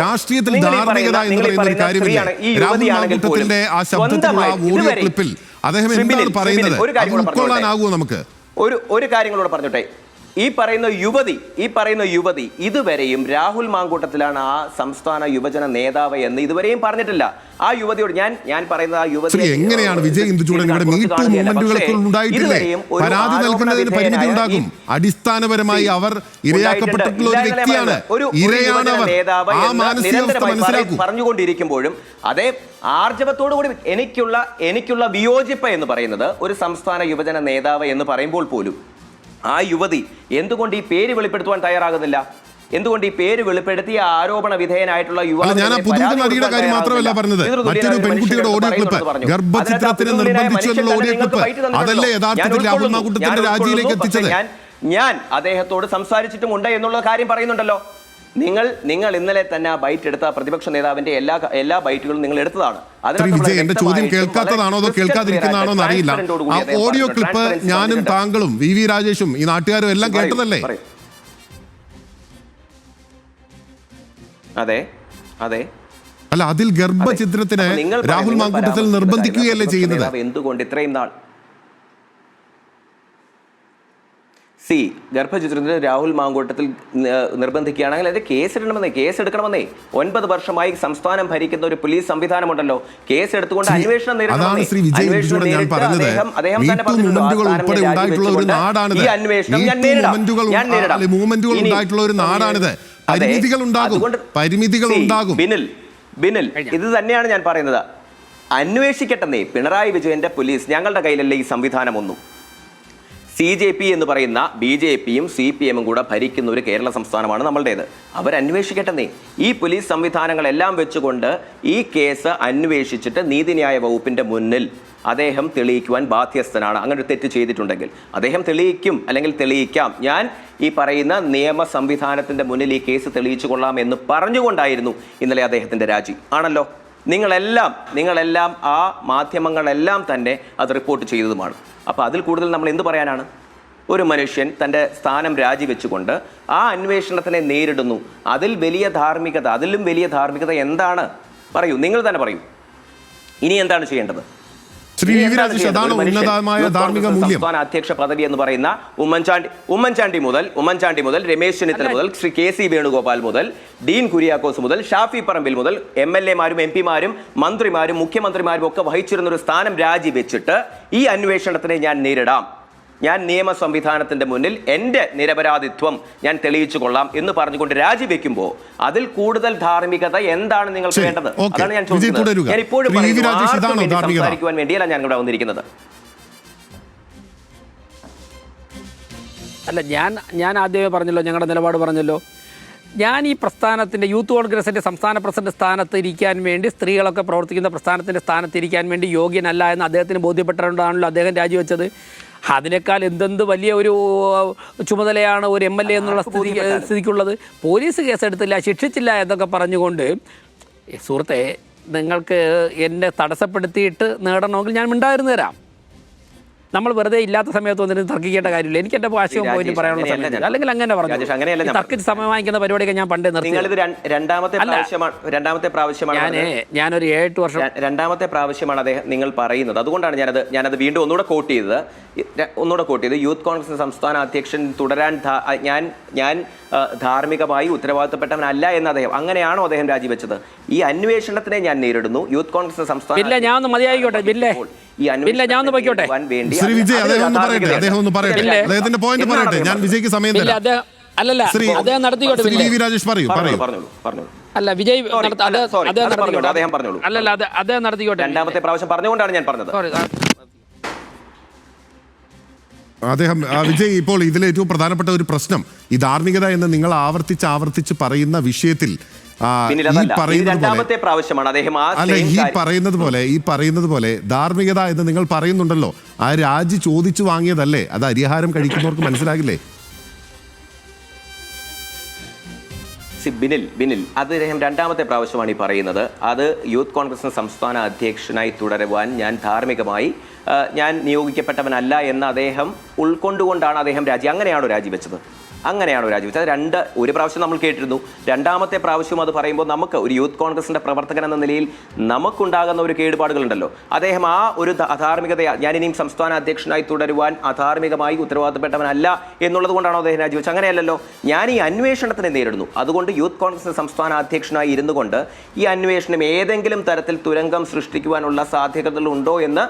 രാഷ്ട്രീയത്തിൽ ധാർമ്മികത എന്ന് പറയുന്ന ഒരു കാര്യമില്ല. രാഹുൽ മാങ്കൂട്ടത്തിന്റെ ആ ശബ്ദത്തിലുള്ള ഓഡിയോ ക്ലിപ്പിൽ അദ്ദേഹം എന്താണ് പറയുന്നത്? ഉൾക്കൊള്ളാനാകുമോ നമുക്ക്? ഒരു കാര്യങ്ങളോട് പറഞ്ഞോട്ടെ. ഈ പറയുന്ന യുവതി ഇതുവരെയും രാഹുൽ മാങ്കൂട്ടത്തിലാണ് ആ സംസ്ഥാന യുവജന നേതാവ് എന്ന് ഇതുവരെയും പറഞ്ഞിട്ടില്ല. ആ യുവതിയോട് ഞാൻ പറയുന്നത്, ആ യുവതി എങ്ങനെയാണ് വിജയ് പരാതി നൽകുന്നതിന് പരിമിതി ഉണ്ടാകും. അടിസ്ഥാനപരമായി അവർ ഇരയാക്കപ്പെട്ടിട്ടുള്ള ഒരു വ്യക്തിയാണ്. പറഞ്ഞുകൊണ്ടിരിക്കുമ്പോഴും അതേ ആർജവത്തോടുകൂടി എനിക്കുള്ള വിയോജിപ്പ് എന്ന് പറയുന്നത് ഒരു സംസ്ഥാന യുവജന നേതാവ് എന്ന് പറയുമ്പോൾ പോലും ആ യുവതി എന്തുകൊണ്ട് ഈ പേര് വെളിപ്പെടുത്തുവാൻ തയ്യാറാകുന്നില്ല? എന്തുകൊണ്ട് ഈ പേര് വെളിപ്പെടുത്തിയ ആരോപണ വിധേയനായിട്ടുള്ള യുവാവ് കാര്യം മാത്രമല്ല പറഞ്ഞത്, മറ്റൊരു പെൺകുട്ടിയുടെ ഓഡിയോ ക്ലിപ്പ്, ഗർഭചിത്രത്തിന് നിർബന്ധിച്ചു എന്നുള്ള ഓഡിയോ ക്ലിപ്പ്, അതല്ലേ യഥാർത്ഥത്തിൽ രാഹുൽ മാങ്കൂട്ടത്തിന്റെ രാജിയിലേക്ക് എത്തിച്ചത്? ഞാൻ അദ്ദേഹത്തോട് സംസാരിച്ചിട്ടുമുണ്ട് എന്നുള്ള കാര്യം പറയുന്നുണ്ടല്ലോ. നിങ്ങൾ ഇന്നലെ തന്നെ ആ ബൈറ്റ് എടുത്ത പ്രതിപക്ഷ നേതാവിന്റെ എല്ലാ ബൈറ്റുകളും നിങ്ങൾ എടുത്തതാണ്. എന്റെ ചോദ്യം കേൾക്കാത്തതാണോ അതോ കേൾക്കാതിരിക്കുന്നതാണോ എന്നറിയില്ല. ആ ഓഡിയോ ക്ലിപ്പ് ഞാനും താങ്കളും വി രാജേഷും ഈ നാട്ടുകാരും എല്ലാം കേട്ടതല്ലേ? അതെ. അല്ല, അതിൽ ഗർഭചിത്രത്തിന് രാഹുൽ മാങ്കൂട്ടത്തിൽ നിർബന്ധിക്കുകയല്ലേ ചെയ്യുന്നത്? എന്തുകൊണ്ട് ഇത്രയും നാൾ ഗർഭചിത്രത്തിന് രാഹുൽ മാങ്കൂട്ടത്തിൽ നിർബന്ധിക്കുകയാണെങ്കിൽ അതിന്റെ കേസ് എടുക്കണമെന്നേ. 9 വർഷമായി സംസ്ഥാനം ഭരിക്കുന്ന ഒരു പോലീസ് സംവിധാനമുണ്ടല്ലോ. കേസ് എടുത്തുകൊണ്ട് അന്വേഷണം നേരിടണം. ബിനിൽ ഇത് തന്നെയാണ് ഞാൻ പറയുന്നത്. അന്വേഷിക്കട്ടെന്നേ. പിണറായി വിജയന്റെ പോലീസ്, ഞങ്ങളുടെ കയ്യിലല്ലേ ഈ സംവിധാനം ഒന്നും. CJP എന്ന് പറയുന്ന BJPയും CPMും കൂടെ ഭരിക്കുന്ന ഒരു കേരള സംസ്ഥാനമാണ് നമ്മളുടേത്. അവരന്വേഷിക്കട്ടെന്നേ. ഈ പോലീസ് സംവിധാനങ്ങളെല്ലാം വെച്ചുകൊണ്ട് ഈ കേസ് അന്വേഷിച്ചിട്ട് നീതിന്യായ വകുപ്പിന്റെ മുന്നിൽ അദ്ദേഹം തെളിയിക്കുവാൻ ബാധ്യസ്ഥനാണ്. അങ്ങനെ ഒരു തെറ്റ് ചെയ്തിട്ടുണ്ടെങ്കിൽ അദ്ദേഹം തെളിയിക്കാം. ഞാൻ ഈ പറയുന്ന നിയമ സംവിധാനത്തിന്റെ മുന്നിൽ ഈ കേസ് തെളിയിച്ചു കൊള്ളാം എന്ന് പറഞ്ഞുകൊണ്ടായിരുന്നു ഇന്നലെ അദ്ദേഹത്തിന്റെ രാജി. ആണല്ലോ. നിങ്ങളെല്ലാം ആ മാധ്യമങ്ങളെല്ലാം തന്നെ അത് റിപ്പോർട്ട് ചെയ്തതുമാണ്. അപ്പോൾ അതിൽ കൂടുതൽ നമ്മൾ എന്ത് പറയാനാണ്? ഒരു മനുഷ്യൻ തൻ്റെ സ്ഥാനം രാജിവെച്ചുകൊണ്ട് ആ അന്വേഷണത്തിനെ നേരിടുന്നു. അതിലും വലിയ ധാർമ്മികത എന്താണ്? പറയൂ, നിങ്ങൾ തന്നെ പറയൂ. ഇനി എന്താണ് ചെയ്യേണ്ടത്? ശ്രീ വി. രാജേഷ്, അതാണ് ഉന്നതമായ ധാർമ്മിക മൂല്യം. സംസ്ഥാന അധ്യക്ഷ പദവി എന്ന് പറയുന്ന ഉമ്മൻചാണ്ടി മുതൽ രമേശ് ചെന്നിത്തല മുതൽ ശ്രീ KC വേണുഗോപാൽ മുതൽ ഡീൻ കുര്യാക്കോസ് മുതൽ ഷാഫി പറമ്പിൽ മുതൽ MLA-മാരും MP-മാരും മന്ത്രിമാരും മുഖ്യമന്ത്രിമാരും ഒക്കെ വഹിച്ചിരുന്ന ഒരു സ്ഥാനം രാജിവെച്ചിട്ട് ഈ അന്വേഷണത്തിനെ ഞാൻ നേരിടാം, ഞാൻ നിയമ സംവിധാനത്തിന്റെ മുന്നിൽ എൻ്റെ നിരപരാധിത്വം ഞാൻ തെളിയിച്ചു കൊള്ളാം എന്ന് പറഞ്ഞുകൊണ്ട് രാജിവെക്കുമ്പോൾ അതിൽ കൂടുതൽ ധാർമ്മികത എന്താണ് നിങ്ങൾക്ക് വേണ്ടത്? അതാണ് ഞാൻ ചോദിക്കുന്നത്. ഞാൻ ഇപ്പോഴും സംസാരിക്കുവാൻ വേണ്ടിയല്ല ഞാൻ ഇവിടെ വന്നിരിക്കുന്നത്. അല്ല, ഞാൻ ആദ്യമേ പറഞ്ഞല്ലോ, ഞങ്ങളുടെ നിലപാട് പറഞ്ഞല്ലോ. ഞാൻ ഈ പ്രസ്ഥാനത്തിൻ്റെ യൂത്ത് കോൺഗ്രസിൻ്റെ സംസ്ഥാന പ്രസിഡന്റ് സ്ഥാനത്ത് ഇരിക്കാൻ വേണ്ടി, സ്ത്രീകളൊക്കെ പ്രവർത്തിക്കുന്ന പ്രസ്ഥാനത്തിൻ്റെ സ്ഥാനത്ത് ഇരിക്കാൻ വേണ്ടി യോഗ്യനല്ല എന്ന് അദ്ദേഹത്തിന് ബോധ്യപ്പെട്ടുകൊണ്ടാണല്ലോ അദ്ദേഹം രാജിവെച്ചത്. അതിനേക്കാൾ എന്തെന്ത് വലിയ ഒരു ചുമതലയാണ് ഒരു MLA എന്നുള്ള സ്ഥിതിക്കുള്ളത്. പോലീസ് കേസെടുത്തില്ല, ശിക്ഷിച്ചില്ല എന്നൊക്കെ പറഞ്ഞുകൊണ്ട്, സുഹൃത്തെ, നിങ്ങൾക്ക് എന്നെ തടസ്സപ്പെടുത്തിയിട്ട് നേടണമെങ്കിൽ ഞാൻ മിണ്ടായിരുന്നു തരാം. നമ്മൾ വെറുതെ ഇല്ലാത്ത സമയത്ത് വന്നിട്ട് തർക്കിക്കേണ്ട കാര്യമില്ല. എനിക്ക് എൻ്റെ ആശയവും പോയിന്റ് പറയാനുള്ള സമയത്ത്, അല്ലെങ്കിൽ അങ്ങനെ പറഞ്ഞു തർക്കിച്ച് സമയം വാങ്ങിക്കുന്ന പരിപാടിയൊക്കെ ഞാൻ പണ്ടേ നിർത്തി. രണ്ടാമത്തെ പ്രാവശ്യമാണ് ഞാനൊരു 7-8 വർഷം രണ്ടാമത്തെ പ്രാവശ്യമാണ് അദ്ദേഹം നിങ്ങൾ പറയുന്നത്. അതുകൊണ്ടാണ് ഞാനത് വീണ്ടും ഒന്നുകൂടെ കോട്ട് ചെയ്തത്. യൂത്ത് കോൺഗ്രസ് സംസ്ഥാന അധ്യക്ഷൻ തുടരാൻ ഞാൻ ധാർമ്മികമായി ഉത്തരവാദിത്തപ്പെട്ടവനല്ല എന്ന് അങ്ങനെയാണോ അദ്ദേഹം രാജിവെച്ചത്? ഈ അന്വേഷണത്തിനെ ഞാൻ നേരിടുന്നു. യൂത്ത് കോൺഗ്രസ് സംസ്ഥാന ശ്രീ വിജയ്, അദ്ദേഹം ഒന്ന് പറയട്ടെ, അദ്ദേഹത്തിന്റെ പോയിന്റ് പറയട്ടെ. ഞാൻ വിജയ്ക്ക് സമയം തരാം. അല്ലല്ല, അദ്ദേഹം നടത്തിക്കോട്ടെ. ശ്രീ വി. രാജേഷ് പറയൂ. അല്ല, വിജയ് അദ്ദേഹം പറഞ്ഞോളൂ. അല്ലല്ല, അദ്ദേഹം നടത്തിക്കോട്ടെ. രണ്ടാമത്തെ പ്രാവശ്യം പറഞ്ഞുകൊണ്ടാണ് ഞാൻ പറഞ്ഞത്. അദ്ദേഹം വിജയ്, ഇപ്പോൾ ഇതിലെ ഏറ്റവും പ്രധാനപ്പെട്ട ഒരു പ്രശ്നം ഈ ധാർമ്മികത എന്ന് നിങ്ങൾ ആവർത്തിച്ച് പറയുന്ന വിഷയത്തിൽ ഈ പറയുന്നത് പോലെ ധാർമ്മികത എന്ന് നിങ്ങൾ പറയുന്നുണ്ടല്ലോ, ആ രാജി ചോദിച്ചു വാങ്ങിയതല്ലേ? അത് അരിഹാരം കഴിക്കുന്നവർക്ക് മനസ്സിലാകില്ലേ? ബിനിൽ അത് രണ്ടാമത്തെ പ്രാവശ്യമാണ് ഈ പറയുന്നത്. അത് യൂത്ത് കോൺഗ്രസിന് സംസ്ഥാന അധ്യക്ഷനായി തുടരുവാൻ ഞാൻ ധാർമ്മികമായി ഞാൻ നിയോഗിക്കപ്പെട്ടവനല്ല എന്ന് അദ്ദേഹം ഉൾക്കൊണ്ടുകൊണ്ടാണ് അദ്ദേഹം അങ്ങനെയാണോ രാജിവെച്ചത്? ഒരു പ്രാവശ്യം നമ്മൾ കേട്ടിരുന്നു. രണ്ടാമത്തെ പ്രാവശ്യം അത് പറയുമ്പോൾ നമുക്ക് ഒരു യൂത്ത് കോൺഗ്രസിന്റെ പ്രവർത്തകൻ എന്ന നിലയിൽ നമുക്കുണ്ടാകുന്ന ഒരു കേടുപാടുകളുണ്ടല്ലോ. അദ്ദേഹം ആ ഒരു അധാർമികത, ഞാൻ ഇനിയും സംസ്ഥാന അധ്യക്ഷനായി തുടരുവാൻ അധാർമികമായി ഉത്തരവാദിത്തപ്പെട്ടവനല്ല എന്നുള്ളത് കൊണ്ടാണോ അദ്ദേഹം രാജിവെച്ചത്? അങ്ങനെയല്ലല്ലോ. ഞാൻ ഈ അന്വേഷണത്തിനെ നേരിടുന്നു. അതുകൊണ്ട് യൂത്ത് കോൺഗ്രസിന്റെ സംസ്ഥാന അധ്യക്ഷനായി ഇരുന്നു കൊണ്ട് ഈ അന്വേഷണം ഏതെങ്കിലും തരത്തിൽ തുരങ്കം സൃഷ്ടിക്കുവാനുള്ള സാധ്യതകളുണ്ടോ എന്ന്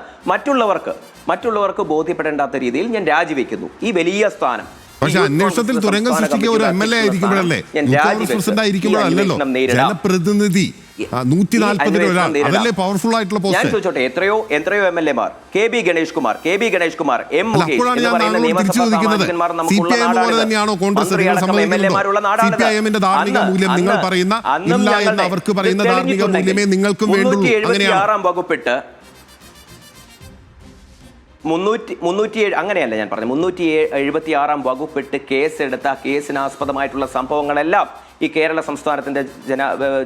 മറ്റുള്ളവർക്ക് ബോധ്യപ്പെടേണ്ടാത്ത രീതിയിൽ ഞാൻ രാജിവെക്കുന്നു ഈ വലിയ സ്ഥാനം. പക്ഷെ അന്വേഷണത്തിൽ തുരങ്കം സൃഷ്ടിക്കുക ഒരു MLA ആയിരിക്കുമ്പോഴല്ലേ, പ്രസിഡന്റ് ആയിരിക്കുമ്പോഴല്ലോ. ജനപ്രതിനിധി 140 ഒരാൾ, അതല്ലേ പവർഫുൾ ആയിട്ടുള്ള പോസ്റ്റ്. ഞാൻ ചോദിച്ചോട്ടെ, എത്രയോ MLA-മാർ, KB ഗണേഷ് കുമാർ, M മുകേഷ് എന്ന് പറയുന്ന നിയമസഭാ സാമാജികന്മാർ നമുക്കുള്ള നാടാണ്. ധാർമ്മിക മൂല്യം നിങ്ങൾ പറയുന്ന ഇല്ല എന്ന് അവർക്ക് പറയുന്ന ധാർമ്മിക മൂല്യമേ നിങ്ങൾക്കും വേണ്ടൂ. 376 വകുപ്പിട്ട് 307 അങ്ങനെയല്ല ഞാൻ പറഞ്ഞത്, 376 വകുപ്പിട്ട് കേസെടുത്ത കേസിനാസ്പദമായിട്ടുള്ള സംഭവങ്ങളെല്ലാം ഈ കേരള സംസ്ഥാനത്തിന്റെ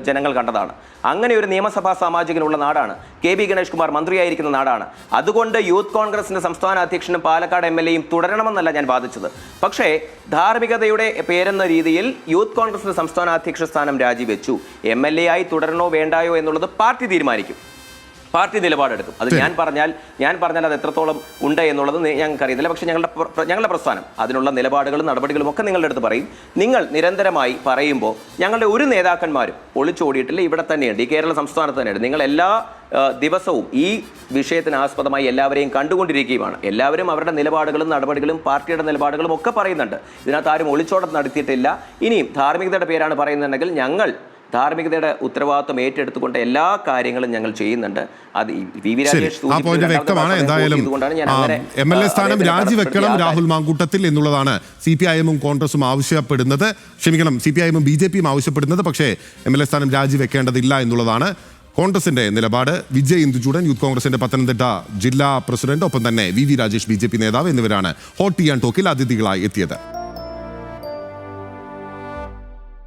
ജനങ്ങൾ കണ്ടതാണ്. അങ്ങനെ ഒരു നിയമസഭാ സാമാജികനുള്ള നാടാണ്. KB ഗണേഷ് കുമാർ മന്ത്രിയായിരിക്കുന്ന നാടാണ്. അതുകൊണ്ട് യൂത്ത് കോൺഗ്രസിന്റെ സംസ്ഥാന അധ്യക്ഷനും പാലക്കാട് MLA-യും തുടരണമെന്നല്ല ഞാൻ വാദിച്ചത്. പക്ഷേ ധാർമ്മികതയുടെ പേരെന്ന രീതിയിൽ യൂത്ത് കോൺഗ്രസിന്റെ സംസ്ഥാന അധ്യക്ഷ സ്ഥാനം രാജിവെച്ചു. MLA ആയി തുടരണോ വേണ്ടായോ എന്നുള്ളത് പാർട്ടി തീരുമാനിക്കും, പാർട്ടി നിലപാടെടുക്കും. അത് ഞാൻ പറഞ്ഞാൽ അത് എത്രത്തോളം ഉണ്ട് എന്നുള്ളത് ഞങ്ങൾക്കറിയത്തില്ല. പക്ഷേ ഞങ്ങളുടെ പ്രസ്ഥാനം അതിനുള്ള നിലപാടുകളും നടപടികളും ഒക്കെ നിങ്ങളുടെ അടുത്ത് പറയും. നിങ്ങൾ നിരന്തരമായി പറയുമ്പോൾ ഞങ്ങളുടെ ഒരു നേതാക്കന്മാരും ഒളിച്ചോടിയിട്ടില്ല, ഇവിടെ തന്നെയുണ്ട്, ഈ കേരള സംസ്ഥാനത്ത് തന്നെയുണ്ട്. നിങ്ങൾ എല്ലാ ദിവസവും ഈ വിഷയത്തിന് ആസ്പദമായി എല്ലാവരെയും കണ്ടുകൊണ്ടിരിക്കുകയുമാണ്. എല്ലാവരും അവരുടെ നിലപാടുകളും നടപടികളും പാർട്ടിയുടെ നിലപാടുകളും ഒക്കെ പറയുന്നുണ്ട്. ഇതിനകത്ത് ആരും ഒളിച്ചോടം നടത്തിയിട്ടില്ല. ഇനിയും ധാർമ്മികതയുടെ പേരാണ് പറയുന്നുണ്ടെങ്കിൽ ഞങ്ങൾ ധാർമ്മികതയുടെ ഉത്തരവാദിത്വം ഏറ്റെടുത്തുകൊണ്ട് എല്ലാ കാര്യങ്ങളും ഞങ്ങൾ ചെയ്യുന്നുണ്ട്. അത് വി. രാജേഷ് വ്യക്തമാണ്. എന്തായാലും MLA സ്ഥാനം രാജിവെക്കണം രാഹുൽ മാങ്കൂട്ടത്തിൽ എന്നുള്ളതാണ് CPIM-ഉം കോൺഗ്രസും ആവശ്യപ്പെടുന്നത്. ക്ഷമിക്കണം, CPIM-ഉം BJP-യും ആവശ്യപ്പെടുന്നത്. പക്ഷേ MLA സ്ഥാനം രാജിവെക്കേണ്ടതില്ല എന്നുള്ളതാണ് കോൺഗ്രസിന്റെ നിലപാട്. വിജയ് ഇന്ദുചൂടൻ, യൂത്ത് കോൺഗ്രസിന്റെ പത്തനംതിട്ട ജില്ലാ പ്രസിഡന്റ്, ഒപ്പം തന്നെ വി. രാജേഷ് BJP നേതാവ് എന്നിവരാണ് ഹോട്ട് ടീ ആൻഡ് ടോക്കിൽ അതിഥികളായി എത്തിയത്.